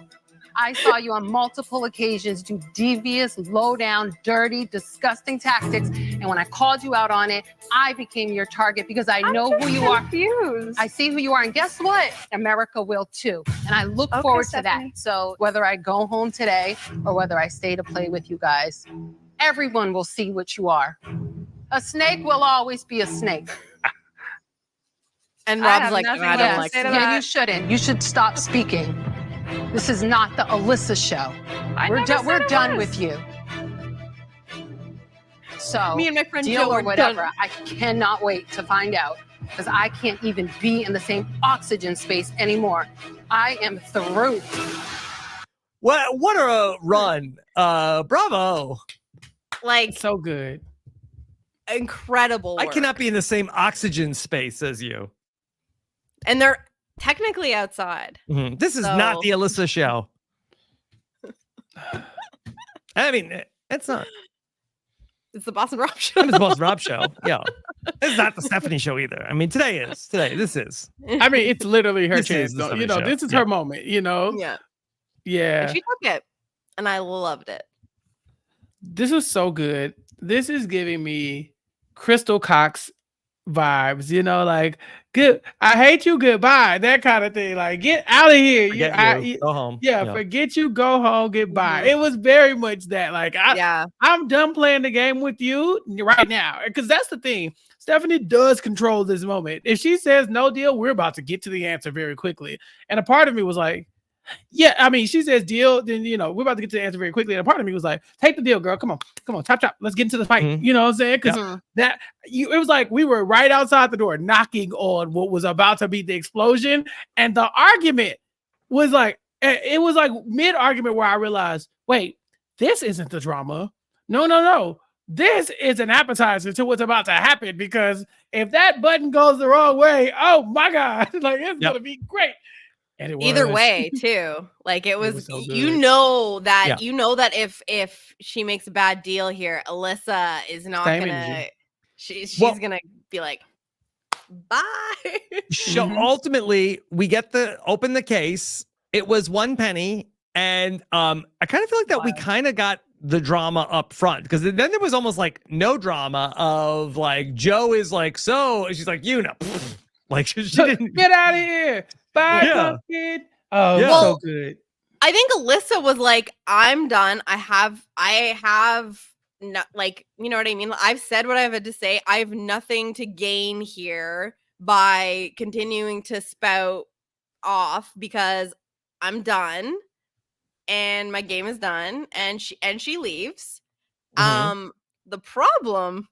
G: I saw you on multiple occasions do devious, low-down, dirty, disgusting tactics. And when I called you out on it, I became your target because I know who you are.
F: Confused.
G: I see who you are. And guess what? America will too. And I look
F: Okay,
G: forward
F: Stephanie.
G: to that. So whether I go home today or whether I stay to play with you guys, everyone will see what you are. A snake will always be a snake.
B: And
F: I
B: Rob's
F: have
B: like,
F: nothing
B: I
F: left
B: don't
F: to
B: like
F: say to
B: that.
G: Yeah,
F: that.
G: you shouldn't. You should stop speaking. This is not the Alyssa show.
F: I
G: We're
F: never
G: done.
F: said
G: We're
F: it
G: done
F: was.
G: with you. So
B: Me and my friend
G: deal
B: Joe
G: or
B: are
G: whatever.
B: done.
G: I cannot wait to find out because I can't even be in the same oxygen space anymore. I am through.
A: What a run. Bravo.
B: Like,
C: So good.
B: incredible
A: I
B: work.
A: cannot be in the same oxygen space as you.
B: And they're technically outside.
A: Mhm. This is not
B: So-
A: the Alyssa show. I mean, it's not.
B: It's the Boston Rob show.
A: It's the Post Rob show. Yeah. It's not the Stephanie show either. I mean, today is. This is.
C: I mean, it's literally her
A: This
C: chance.
A: is the
C: Though.
A: Stephanie show.
C: This is
A: Yeah.
C: her moment.
B: Yeah.
C: Yeah.
B: And she took it. And I loved it.
C: This was so good. This is giving me Crystal Cox vibes, like good. I hate you, goodbye, that kind of thing. Like, get out of here.
A: Forget you. Go home.
C: Forget you, go home, goodbye.
B: Mhm.
C: It was very much that. Like,
B: Yeah.
C: I'm done playing the game with you right now. Because that's the thing. Stephanie does control this moment. If she says no deal, we're about to get to the answer very quickly. And a part of me was like, yeah, I mean, she says deal, then we're about to get to the answer very quickly. And a part of me was like, take the deal, girl. Come on, chop. Let's get into the fight.
A: Mhm.
C: You know what I'm saying? Because
B: Mhm.
C: it was like we were right outside the door, knocking on what was about to be the explosion, and the argument was like, And it was like mid argument where I realized, wait, this isn't the drama. No. This is an appetizer to what's about to happen, because if that button goes the wrong way, oh my God, like it's gonna be great. And it
B: Either
C: was.
B: way, too. Like it was
C: so
B: you
C: good.
B: know that if she makes a bad deal here, Alyssa is not
C: Same
B: gonna
C: energy.
B: she's
A: Well-
B: gonna be like, bye.
A: So ultimately, we get open the case. It was 1 penny, and I kind of feel like that we kind of got the drama up front, because then there was almost like no drama of like Joe is like, so, and she's like, you know, like she didn't
C: Get out of here. Bye,
A: Yeah.
C: pumpkin. Oh,
A: Yeah.
C: so
B: Well,
C: good.
B: I think Alyssa was like, I'm done. I have not, like, you know what I mean? I've said what I had to say. I have nothing to gain here by continuing to spout off, because I'm done and my game is done, and she leaves.
A: Mhm.
B: The problem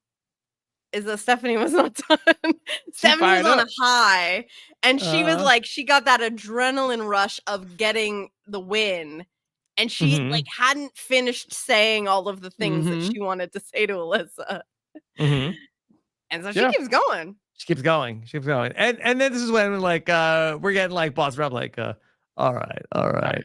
B: is that Stephanie was not done. Stephanie
C: fired
B: was on
C: up.
B: a high, and she was
C: Uh-huh.
B: like, she got that adrenaline rush of getting the win, and she
A: Mhm.
B: like hadn't finished saying all of the things that
C: Mhm.
B: she wanted to say to Alyssa,
A: Mhm.
B: and so she
C: Yeah.
B: keeps going.
A: She keeps going. She keeps going. And then this is when like we're getting like boss rep like all right,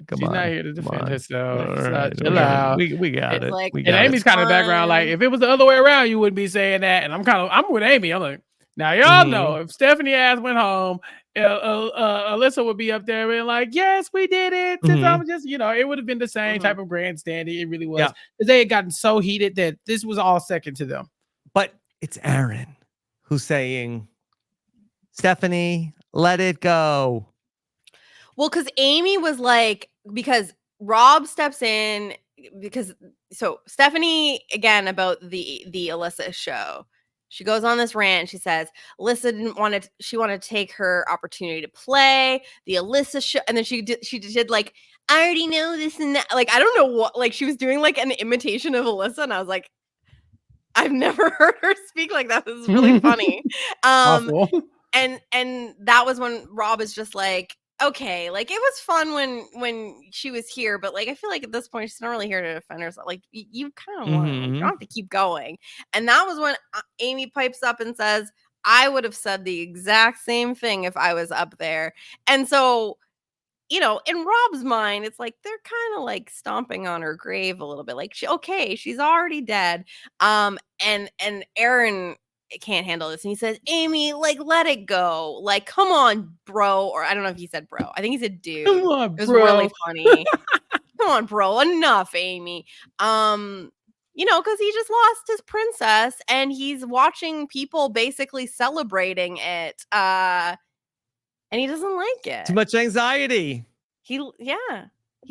A: come
C: She's
A: on.
C: not here to
A: come
C: defend
A: on.
C: herself.
A: All
C: So
A: right,
C: chill out.
A: we got
B: It's
A: it.
B: like-
A: we
C: And
A: got
C: Amy's
A: it.
C: kind of background, like,
B: fine.
C: if it was the other way around, you wouldn't be saying that. And I'm with Amy. I'm like, now y'all know if Stephanie ass went home, Alyssa would be up there being like, yes, we did it. Since I was just, it would have been the same type of grandstanding. It really was.
A: Yeah.
C: Because they had gotten so heated that this was all second to them.
A: But it's Aaron who's saying, Stephanie, let it go.
B: Well, because Amy was like, because Rob steps in, because so Stephanie, again, about the Alyssa show, she goes on this rant. She says Alyssa didn't want to, she wanted to take her opportunity to play the Alyssa show, and then she did like, I already know this and that. Like, I don't know what, like she was doing like an imitation of Alyssa, and I was like, I've never heard her speak like that. This is really funny.
C: Awful.
B: And that was when Rob is just like, okay, like it was fun when she was here, but like I feel like at this point she's not really here to defend herself. Like you kind of want, like, you don't have to keep going. And that was when Amy pipes up and says, I would have said the exact same thing if I was up there. And so, in Rob's mind, it's like they're kind of like stomping on her grave a little bit. Like, she's already dead. And Aaron can't handle this, and he says, Amy, like, let it go. Like, come on, bro. Or I don't know if he said bro. I think he said dude.
C: Come on,
B: It was
C: bro.
B: really funny. Come on, bro. Enough, Amy. Because he just lost his princess, and he's watching people basically celebrating it. And he doesn't like it.
A: Too much anxiety.
B: He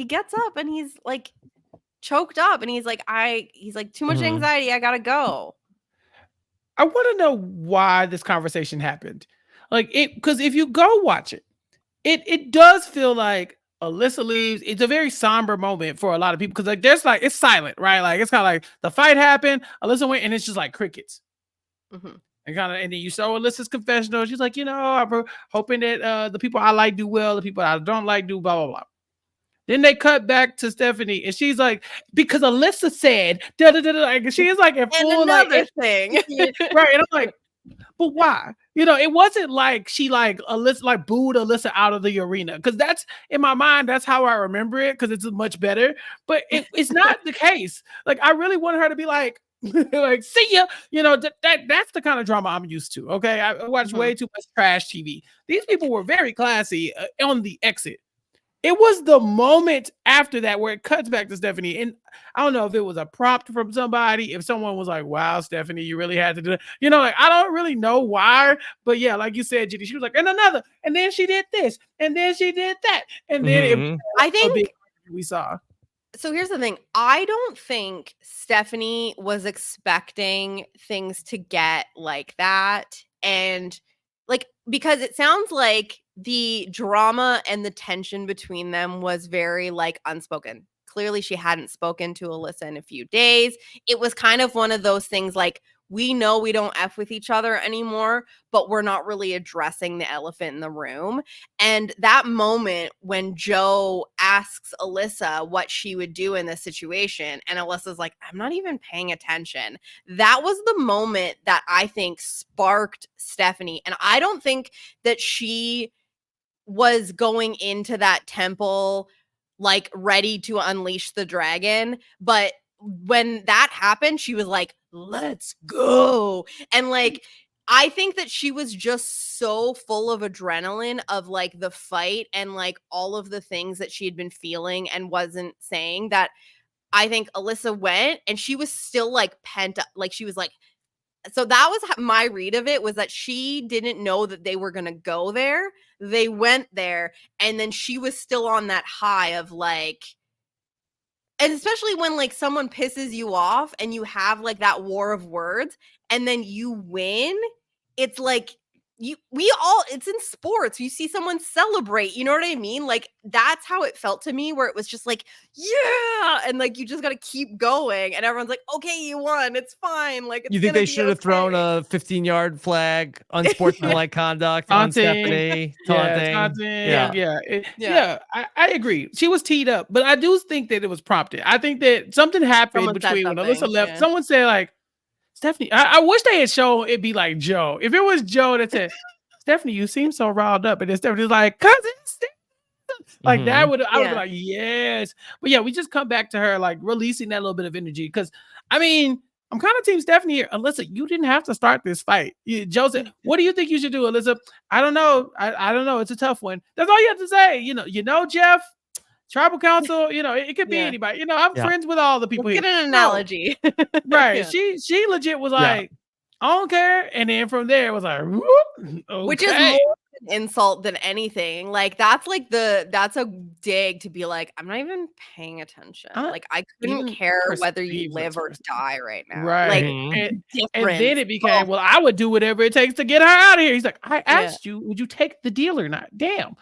B: gets up and he's like choked up, and he's like, too much anxiety. I gotta go.
C: I want to know why this conversation happened. Like because if you go watch it, it does feel like Alyssa leaves. It's a very somber moment for a lot of people, because like there's like, it's silent, right? Like it's kind of like the fight happened, Alyssa went, and it's just like crickets. And then you saw Alyssa's confessional. She's like, I'm hoping that the people I like do well, the people I don't like do blah blah blah. Then they cut back to Stephanie, and she's like, because Alyssa said, da da da da. Like, she is like in full,
B: And another
C: like,
B: thing,
C: right? And I'm like, but why? It wasn't like she like Alyssa like booed Alyssa out of the arena, because that's in my mind, that's how I remember it, because it's much better. But it's not the case. Like I really wanted her to be like, like, see ya. That's the kind of drama I'm used to. Okay, I watch way too much trash TV. These people were very classy on the exit. It was the moment after that where it cuts back to Stephanie. And I don't know if it was a prompt from somebody, if someone was like, wow, Stephanie, you really had to do it. Like, I don't really know why. But yeah, like you said, Judy, she was like, and another. And then she did this. And then she did that. And then
B: I think
C: we saw.
B: So here's the thing. I don't think Stephanie was expecting things to get like that. And like, because it sounds like the drama and the tension between them was very like unspoken. Clearly she hadn't spoken to Alyssa in a few days. It was kind of one of those things like, we know we don't F with each other anymore, but we're not really addressing the elephant in the room. And that moment when Joe asks Alyssa what she would do in this situation, and Alyssa's like, I'm not even paying attention. That was the moment that I think sparked Stephanie. And I don't think that she was going into that temple like ready to unleash the dragon, but when that happened, she was like, let's go. And like, I think that she was just so full of adrenaline of like the fight and like all of the things that she had been feeling and wasn't saying, that I think Alyssa went and she was still like pent up. Like she was like, so that was my read of it, was that she didn't know that they were going to go there. They went there, and then she was still on that high of like, and especially when like someone pisses you off and you have like that war of words and then you win, it's like it's in sports. You see someone celebrate, you know what I mean? Like that's how it felt to me, where it was just like, yeah, and like you just got to keep going, and everyone's like, okay, you won, it's fine. Like it's
A: You think
B: gonna
A: they
B: be
A: should have thrown
B: okay.
A: a 15-yard flag, unsportsmanlike conduct on
C: Taunting.
A: Stephanie?
C: Yeah,
A: Taunting.
C: taunting.
A: Yeah.
C: I agree. She was teed up, but I do think that it was prompted. I think that something happened
B: Someone said
C: between when Alyssa
B: something,
C: left.
B: yeah.
C: Someone said like, Stephanie, I wish they had shown it be like Joe. If it was Joe that said, Stephanie, you seem so riled up, and then Stephanie's like, cousin, like that
A: Mhm.
C: would I would be
B: Yeah.
C: like, yes. But yeah, we just come back to her like releasing that little bit of energy. Because I mean, I'm kind of team Stephanie here. Alyssa, you didn't have to start this fight. Joe said, what do you think you should do, Alyssa? I don't know. I don't know. It's a tough one. That's all you have to say. You know, Jeff, tribal council, it could be
B: Yeah.
C: anybody. I'm
A: Yeah.
C: friends with all the people
B: Let's
C: here.
B: get an
C: No,
B: analogy.
C: right.
B: Yeah.
C: She legit was
A: Yeah.
C: like, I don't care. And then from there it was like, whoop, okay.
B: Which is more an insult than anything. Like that's a dig to be like, I'm not even paying attention. Like I couldn't
C: even
B: care whether you
C: perceived
B: live or
C: as
B: die right now.
C: right.
B: Like
A: Mhm.
C: And then it became,
B: Oh.
C: well, I would do whatever it takes to get her out of here. He's like, I
B: Yeah.
C: asked you, would you take the deal or not? Damn.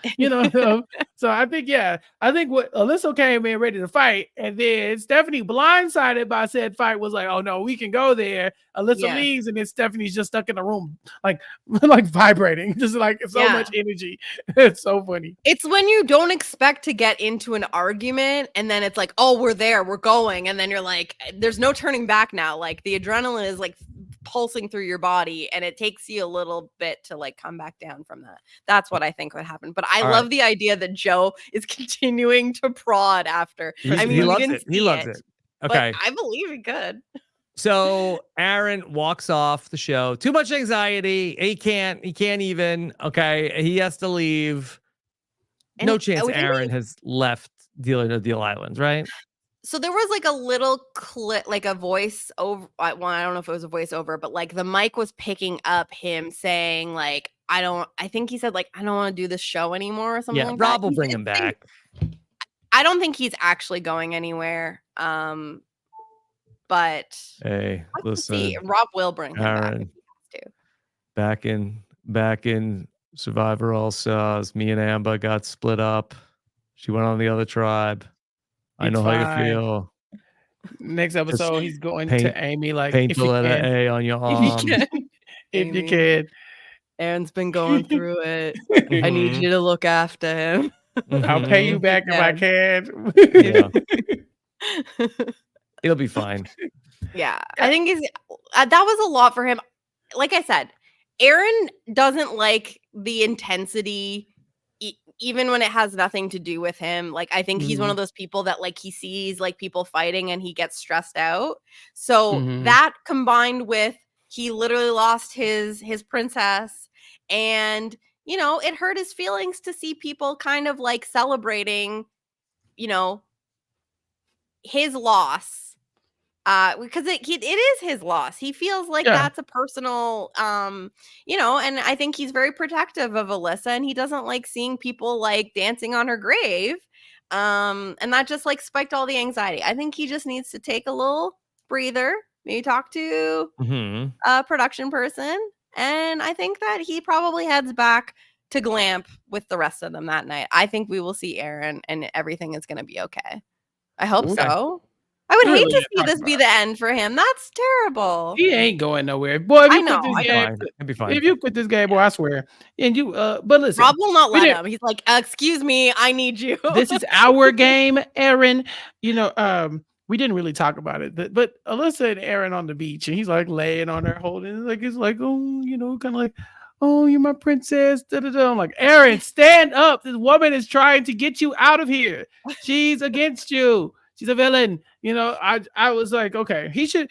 C: So I think what Alyssa came in ready to fight, and then Stephanie, blindsided by said fight, was like, oh no, we can go there. Alyssa
B: Yeah.
C: leaves, and then Stephanie's just stuck in the room, like like vibrating, just like so
B: Yeah.
C: much energy. It's so funny.
B: It's when you don't expect to get into an argument and then it's like, oh, we're there, we're going. And then you're like, there's no turning back now. Like the adrenaline is like pulsing through your body and it takes you a little bit to like come back down from that. That's what I think would happen. But I
A: All
B: love
A: right.
B: the idea that Joe is continuing to prod after. I mean,
A: he
B: we
A: loves
B: didn't
A: it. He
B: see
A: loves it.
B: but
A: Okay.
B: I believe he could.
A: So Aaron walks off the show. Too much anxiety. He can't even. Okay. He has to leave.
B: And
A: No chance
B: we think
A: Aaron has left Deal or No Deal Island, right?
B: So there was like a little clip, like a voice over. Well, I don't know if it was a voiceover, but like the mic was picking up him saying like, I think he said like, I don't want to do this show anymore or something
A: Yeah,
B: like
A: Rob
B: that.
A: will bring him back.
B: I don't think he's actually going anywhere. But
A: Hey,
B: let's see.
A: listen,
B: Rob will bring him back if
A: Aaron,
B: he has to.
A: back in Survivor All Stars, me and Amber got split up. She went on the other tribe. I
C: It's
A: know how you
C: fine.
A: feel.
C: Next episode, he's going
A: paint-
C: to Amy like,
A: Paint
C: if
A: the
C: you
A: letter
C: can,
A: A on your
B: If
A: arm.
B: you can.
C: if you
B: Amy.
C: can.
B: Aaron's been going through it. I need
A: Mhm.
B: you to look after him.
C: I'll pay you
A: Mhm.
C: back if I can.
A: Yeah. It'll be fine.
B: Yeah, I think that was a lot for him. Like I said, Aaron doesn't like the intensity, even when it has nothing to do with him. Like I think he's one of those people that like he sees like people fighting and he gets stressed out. So that combined with he literally lost his princess, and it hurt his feelings to see people kind of like celebrating, his loss. Because it is his loss. He feels like that's a personal, and I think he's very protective of Alyssa, and he doesn't like seeing people like dancing on her grave. And that just like spiked all the anxiety. I think he just needs to take a little breather, maybe talk to a production person, and I think that he probably heads back to Glamp with the rest of them that night. I think we will see Aaron, and everything is going to be okay. I hope so. I would hate
C: Really
B: to
C: not
B: see
C: talking
B: this be
C: about
B: the end for him. That's terrible.
C: He ain't going nowhere. Boy, if
B: I
C: you
B: know,
C: quit this
B: I
A: Be
B: know.
C: game,
A: fine. It'll be fine.
C: if you quit this game, boy, I swear. And you but listen,
B: Rob will not
C: we
B: let
C: didn't
B: him. He's like, excuse me, I need you.
C: this is our game, Aaron. You know, we didn't really talk about it, but Alyssa and Aaron on the beach, and he's like laying on her, holding like it's like, oh, you know, kind of like, oh, you're my princess. Da, da, da. I'm like, Aaron, stand up. This woman is trying to get you out of here. She's against you. She's a villain. You know, I was like, okay, he should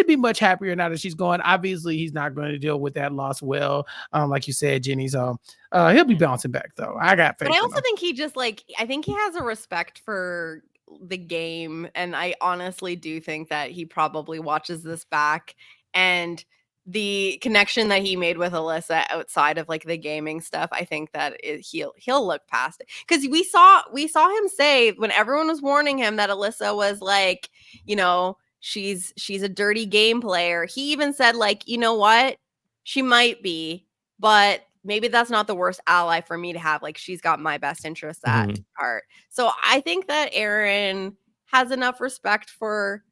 C: be much happier now that she's gone. Obviously, he's not going to deal with that loss well, like you said, Jenny. So he'll be bouncing back though. I got faith.
B: But I
C: in
B: also
C: him.
B: think he just like I think he has a respect for the game, and I honestly do think that he probably watches this back, and the connection that he made with Alyssa outside of like the gaming stuff, I think that he'll look past it, because we saw him say when everyone was warning him that Alyssa was like, you know, she's a dirty game player. He even said like, you know what, she might be, but maybe that's not the worst ally for me to have. Like, she's got my best interests at heart. So I think that Aaron has enough respect for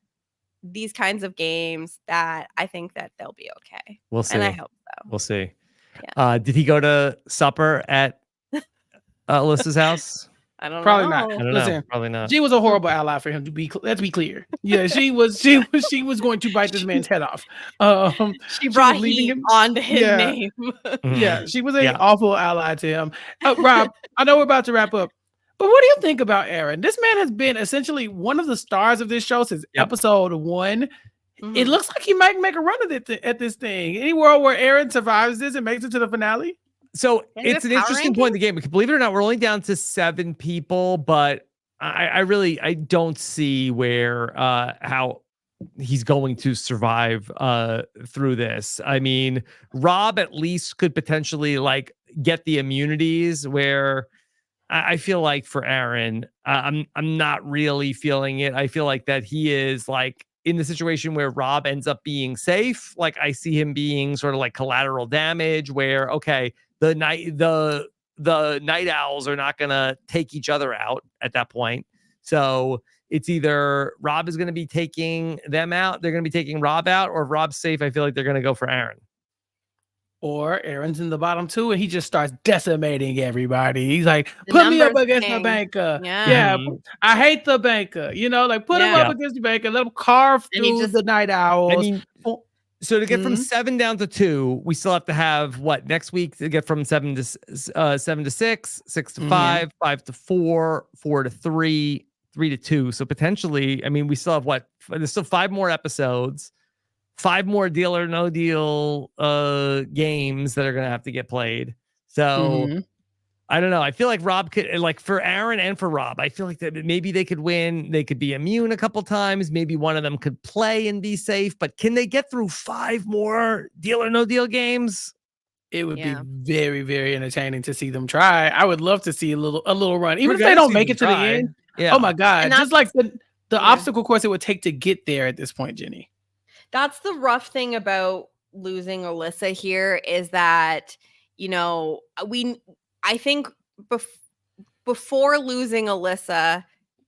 B: these kinds of games that I think that they'll be okay.
A: We'll see.
B: And I hope so.
A: We'll see.
B: Yeah.
A: Did he go to supper at Alyssa's house?
B: I don't
C: Probably
B: know.
C: not.
A: I don't
C: Listen,
A: know. Probably not.
C: she was a horrible ally for him to be. Let's be clear. Yeah, she was going to bite this man's head off.
B: She brought
C: was leaving
B: heat
C: him.
B: onto his
C: Yeah.
B: name.
C: Yeah, she was an
A: Yeah.
C: awful ally to him. Rob, I know we're about to wrap up, but what do you think about Aaron? This man has been essentially one of the stars of this show since episode 1. It looks like he might make a run of it at this thing. Any world where Aaron survives this and makes it to the finale?
A: So
B: Is
A: it's
B: it
A: an
B: power
A: interesting point in the game. Because believe it or not, we're only down to 7 people, but I don't see where how he's going to survive through this. I mean, Rob at least could potentially like get the immunities, where I feel like for Aaron, I'm not really feeling it. I feel like that he is like in the situation where Rob ends up being safe. Like I see him being sort of like collateral damage, where okay, the night owls are not gonna take each other out at that point. So it's either Rob is going to be taking them out, they're going to be taking Rob out, or if Rob's safe, I feel like they're going to go for Aaron.
C: Or Aaron's in the bottom 2 and he just starts decimating everybody. He's like,
B: The
C: put me up
B: numbers
C: against the
B: thing.
C: banker.
B: Yeah.
C: I hate the banker. You know, like put him
B: Yeah.
C: up against the banker, let him carve
B: And he
C: through
B: just-
C: the night owls.
A: I mean, so to get from 7 down to 2, we still have to have what next week to get from 7 to 6, 6 to 5, 5 to 4, 4 to 3, 3 to 2. So potentially, I mean, we still have what? There's still 5 more episodes, 5 more Deal or No Deal games that are gonna have to get played. So I don't know. I feel like Rob could, like for Aaron and for Rob, I feel like that maybe they could win. They could be immune a couple times. Maybe one of them could play and be safe. But can they get through 5 more Deal or No Deal games?
C: It would be very, very entertaining to see them try. I would love to see a little run, even
A: We're
C: if they
A: gonna
C: don't
A: see
C: make
A: them
C: it to the
A: try.
C: end.
A: Yeah.
C: Oh my god!
B: And
C: Just like the obstacle course it would take to get there at this point, Jenny.
B: That's the rough thing about losing Alyssa here, is that, you know, I think before losing Alyssa,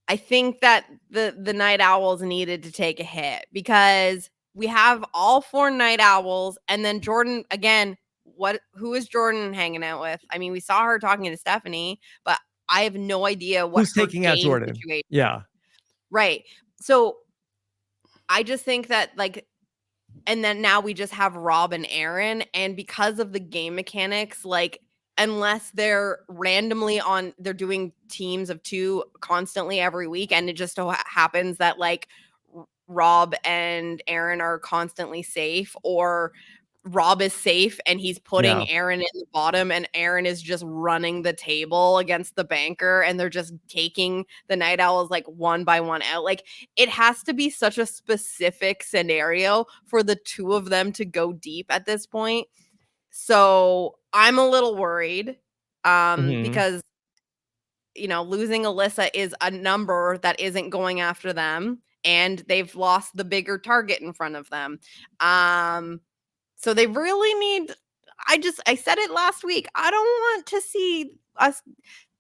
B: I think that the night owls needed to take a hit, because we have all 4 night owls, and then Jordan again. Who is Jordan hanging out with? I mean, we saw her talking to Stephanie, but I have no idea what
A: Who's
B: her
A: taking out
B: game
A: Jordan?
B: situation.
A: Yeah.
B: Right. So I just think that like, and then now we just have Rob and Aaron, and because of the game mechanics, like unless they're randomly they're doing teams of 2 constantly every week, and it just so happens that like Rob and Aaron are constantly safe, or Rob is safe and he's putting Aaron in the bottom, and Aaron is just running the table against the banker, and they're just taking the night owls like one by one out. Like it has to be such a specific scenario for the 2 of them to go deep at this point. So I'm a little worried because, you know, losing Alyssa is a number that isn't going after them, and they've lost the bigger target in front of them. So they really need, I said it last week, I don't want to see us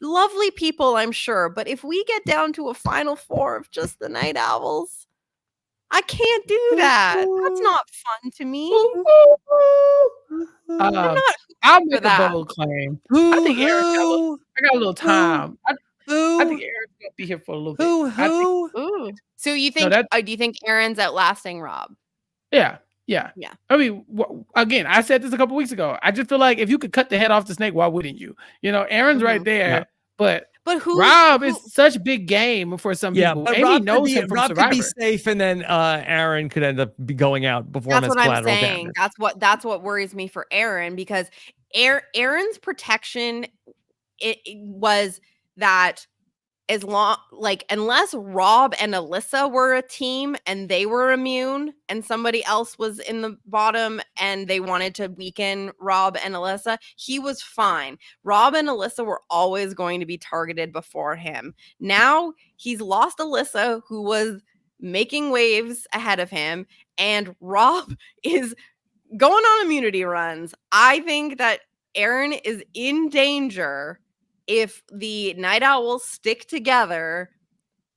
B: lovely people, I'm sure, but if we get down to a final 4 of just the night owls, I can't do that. That's not fun to me. I'm not
C: I'll
B: for
C: make a
B: that.
C: bold claim. I think Aaron's got a little time. I think Aaron's gonna be here for a little bit.
B: Ooh. So you think? Do you think Aaron's outlasting Rob?
C: Yeah.
B: Yeah.
C: I mean, again, I said this a couple weeks ago. I just feel like if you could cut the head off the snake, why wouldn't you? You know, Aaron's right there, but Rob is such big game for some people.
A: But
C: Amy
A: Rob
C: knows him from
A: Rob
C: Survivor.
A: could be safe, and then Aaron could end up going out before him
B: That's
A: as
B: what I'm
A: collateral
B: saying.
A: damage.
B: That's what worries me for Aaron, because Aaron's protection it was that unless Rob and Alyssa were a team and they were immune and somebody else was in the bottom and they wanted to weaken Rob and Alyssa, he was fine. Rob and Alyssa were always going to be targeted before him. Now he's lost Alyssa, who was making waves ahead of him, and Rob is going on immunity runs. I think that Aaron is in danger if the Night Owls stick together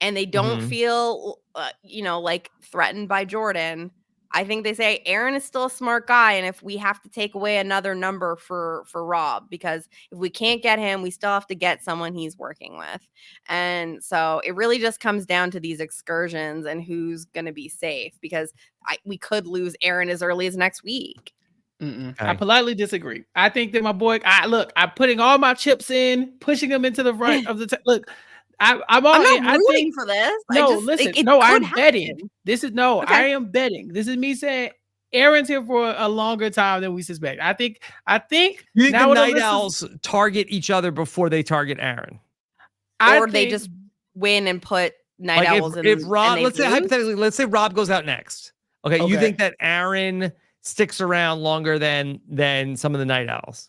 B: and they don't feel, like threatened by Jordan. I think they say Aaron is still a smart guy, and if we have to take away another number for Rob, because if we can't get him, we still have to get someone he's working with. And so it really just comes down to these excursions and who's going to be safe, because we could lose Aaron as early as next week.
C: Okay. I politely disagree. I think that my boy, I'm putting all my chips in, pushing them into the front of the look. I'm
B: not rooting for this.
C: I'm betting. I am betting. This is me saying Aaron's here for a longer time than we suspect. I think
A: you think the Night Owls target each other before they target Aaron,
B: or they just win and put Night Owls in.
A: If Rob, let's say Rob goes out next. Okay, you think that Aaron sticks around longer than some of the Night Owls?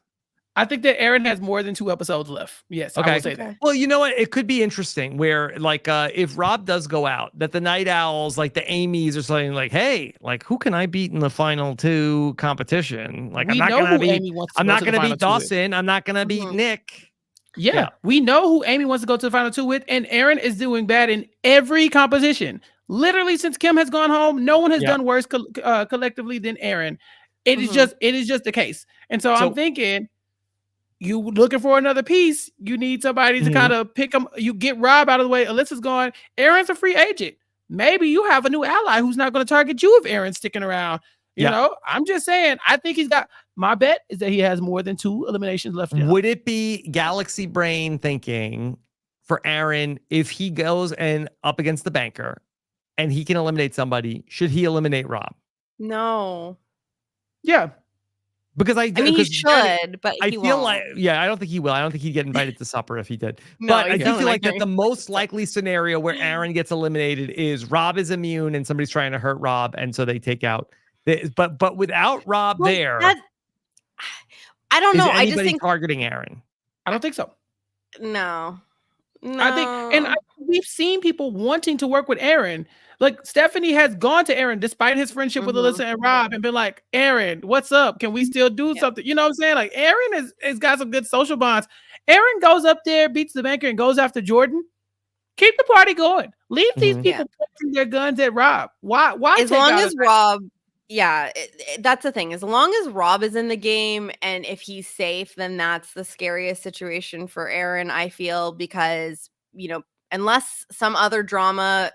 C: I think that Aaron has more than 2 episodes left. Yes, I will say that.
A: Well, you know what? It could be interesting where, if Rob does go out, that the Night Owls, like the Amy's, are saying, like, hey, who can I beat in the final 2 competition? Like, I'm not gonna beat Dawson. I'm not gonna beat Nick.
C: Yeah, we know who Amy wants to go to the final 2 with, and Aaron is doing bad in every composition. Literally, since Kim has gone home, no one has done worse collectively than Aaron. It is just the case. And so I'm thinking, you looking for another piece, you need somebody to kind of pick them. You get Rob out of the way. Alyssa's gone. Aaron's a free agent. Maybe you have a new ally who's not going to target you if Aaron's sticking around. You know, I'm just saying, I think my bet is that he has more than 2 eliminations left.
A: Would it be galaxy brain thinking for Aaron, if he goes and up against the banker and he can eliminate somebody, should he eliminate Rob?
B: No.
C: Yeah.
A: Because
B: he should, but
A: I
B: he
A: feel
B: won't.
A: I don't think he will. I don't think he'd get invited to supper if he did.
B: No,
A: but I do feel like that the most likely scenario where Aaron gets eliminated is Rob is immune and somebody's trying to hurt Rob, and so they take out. But without Rob there,
B: I don't know.
A: Is anybody
B: I just think
A: targeting Aaron?
C: I don't think so.
B: No.
C: I think, we've seen people wanting to work with Aaron. Like, Stephanie has gone to Aaron despite his friendship with Alyssa and Rob and been like, Aaron, what's up? Can we still do something? You know what I'm saying? Like, Aaron has got some good social bonds. Aaron goes up there, beats the banker, and goes after Jordan. Keep the party going. Leave these people pointing their guns at Rob. Why?
B: As long as Rob, that's the thing. As long as Rob is in the game and if he's safe, then that's the scariest situation for Aaron, I feel, because, unless some other drama,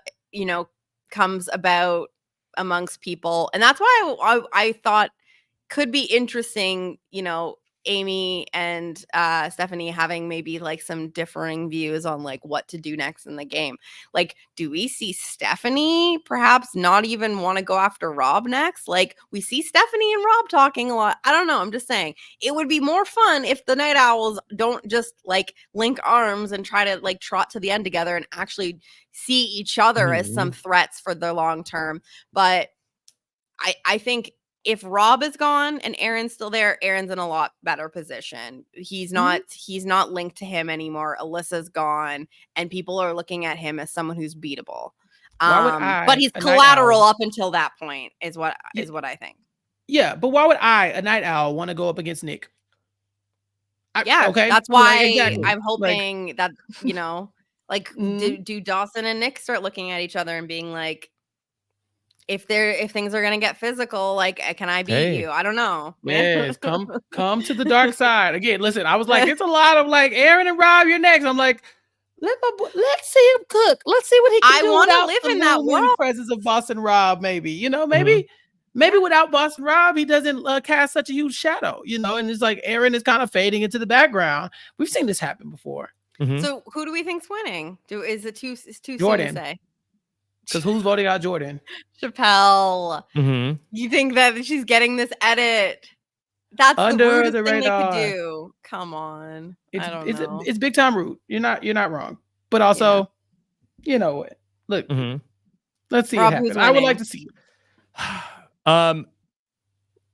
B: comes about amongst people. And that's why I thought could be interesting, Amy and Stephanie having maybe like some differing views on like what to do next in the game. Like, do we see Stephanie perhaps not even want to go after Rob next? Like, we see Stephanie and Rob talking a lot. I don't know. I'm just saying it would be more fun if the Night Owls don't just like link arms and try to like trot to the end together and actually see each other as some threats for the long term. But I think if Rob is gone and Aaron's still there, Aaron's in a lot better position. He's not linked to him anymore. Alyssa's gone, and people are looking at him as someone who's beatable. But he's collateral up until that point, is what I think.
C: Yeah, but why would a Night Owl, want to go up against Nick?
B: Okay, that's why I'm hoping that do Dawson and Nick start looking at each other and being like, if things are gonna get physical, like, can I beat you? I don't know.
C: Yes, come to the dark side. Again, listen, I was like, it's a lot of like Aaron and Rob, you're next. I'm like, let's see him cook. Let's see what he can
B: I
C: do
B: wanna
C: without
B: live
C: the
B: in that
C: looming
B: world.
C: presence of Boston Rob, maybe. Maybe without Boston Rob, he doesn't cast such a huge shadow, and it's like Aaron is kind of fading into the background. We've seen this happen before.
B: So who do we think's winning? Is it too soon to
C: Jordan.
B: say?
C: Because who's voting out Jordan?
B: Chappell. You think that she's getting this edit? That's
C: Under
B: the weirdest
C: the
B: thing they
C: radar.
B: could do. Come on. I don't know.
C: It's big time rude. You're not wrong. But also, you know what? Look, let's see
B: Rob,
C: it
B: who's
C: happen. I would
B: winning?
C: like to see it.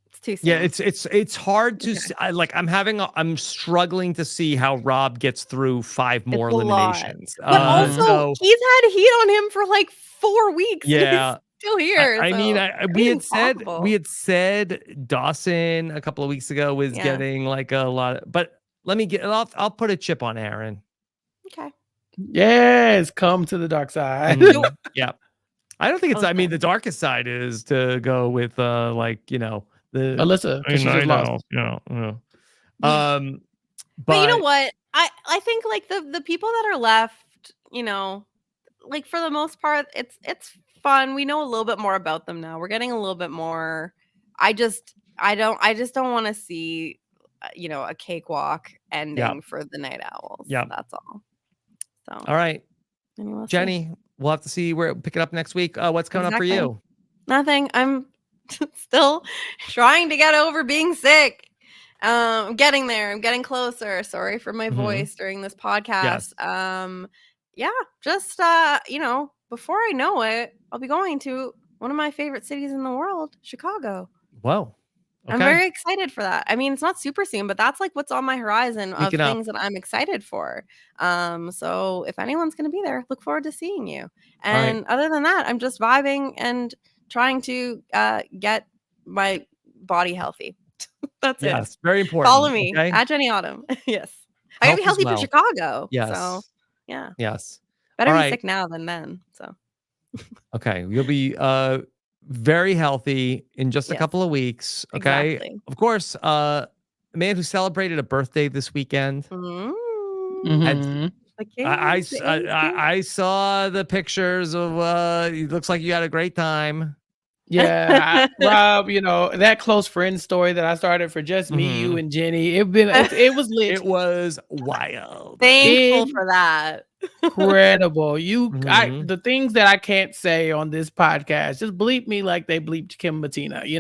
B: It's too soon.
A: Yeah, it's hard to see. I'm struggling to see how Rob gets through 5 more
B: It's a lot.
A: eliminations.
B: But also, he's had heat on him for like 4 weeks.
A: Yeah.
B: And he's still here.
A: I mean,
B: impossible.
A: we had said Dawson a couple of weeks ago was getting like a lot but I'll put a chip on Aaron.
B: Okay.
C: Yes, come to the dark side.
A: Yeah. I don't think it's, the darkest side is to go with the
C: Alyssa, because she just lost.
B: But you know what? I think like the people that are left, like for the most part, it's fun. We know a little bit more about them now. We're getting a little bit more. I just don't want to see, a cakewalk ending for the Night Owls.
A: Yeah,
B: that's all. So
A: all right,
B: Jenny,
A: we'll have to see where pick it up next week. What's coming up for you?
B: Nothing. I'm still trying to get over being sick. I'm getting there. I'm getting closer. Sorry for my voice during this podcast. Just before I know it, I'll be going to one of my favorite cities in the world, Chicago.
A: Whoa. Okay.
B: I'm very excited for that. I mean, it's not super soon, but that's like what's on my horizon of things that I'm excited for. So if anyone's going to be there, look forward to seeing you. And other than that, I'm just vibing and trying to get my body healthy. That's it.
A: Yes, very important.
B: Follow me at Jenny Autumn. Yes. I gotta be healthy for Chicago.
A: Yes.
B: So yeah.
A: Yes.
B: Better be sick now than then. So
A: okay. You'll be very healthy in just a couple of weeks. Okay.
B: Exactly.
A: Of course, a man who celebrated a birthday this weekend. I saw the pictures of it looks like you had a great time.
C: Yeah, Rob, that close friend story that I started for just me, you, and Jenny. It was lit.
A: It was wild.
B: Thankful for that.
C: Incredible. The things that I can't say on this podcast, just bleep me like they bleeped Kim Bettina. It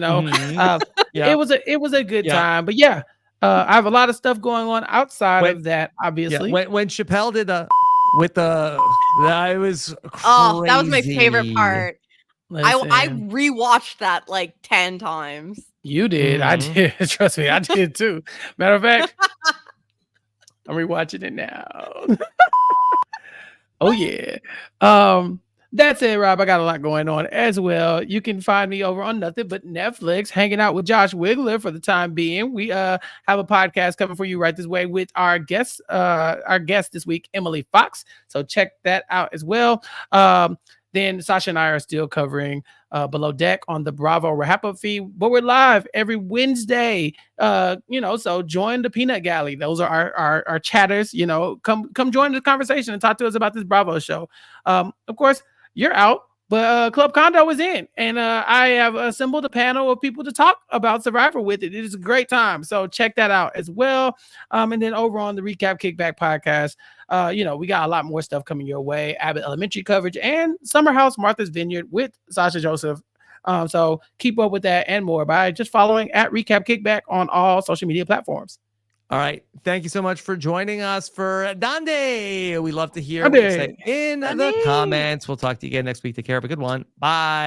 C: was a good time. But I have a lot of stuff going on outside of that. Obviously,
A: when Chappell did that was crazy.
B: Oh, that was my favorite part.
C: Listen.
B: I rewatched that like 10 times.
C: You did. I did. Trust me, I did too. Matter of fact, I'm rewatching it now. Oh yeah. That's it, Rob. I got a lot going on as well. You can find me over on nothing but Netflix, hanging out with Josh Wigler for the time being. We have a podcast coming for you right this way with our guest this week, Emily Fox. So check that out as well. Then Sasha and I are still covering Below Deck on the Bravo RHAP feed, but we're live every Wednesday. So join the Peanut Galley. Those are our chatters. Come join the conversation and talk to us about this Bravo show. Of course, you're out, but Club Condo is in, and I have assembled a panel of people to talk about Survivor with it. It is a great time, so check that out as well. And then over on the Recap Kickback podcast, we got a lot more stuff coming your way. Abbott Elementary coverage and Summer House Martha's Vineyard with Sasha Joseph. So keep up with that and more by just following at Recap Kickback on all social media platforms.
A: All right. Thank you so much for joining us for Dande. We love to hear what you say in the comments. We'll talk to you again next week. Take care. Have a good one. Bye.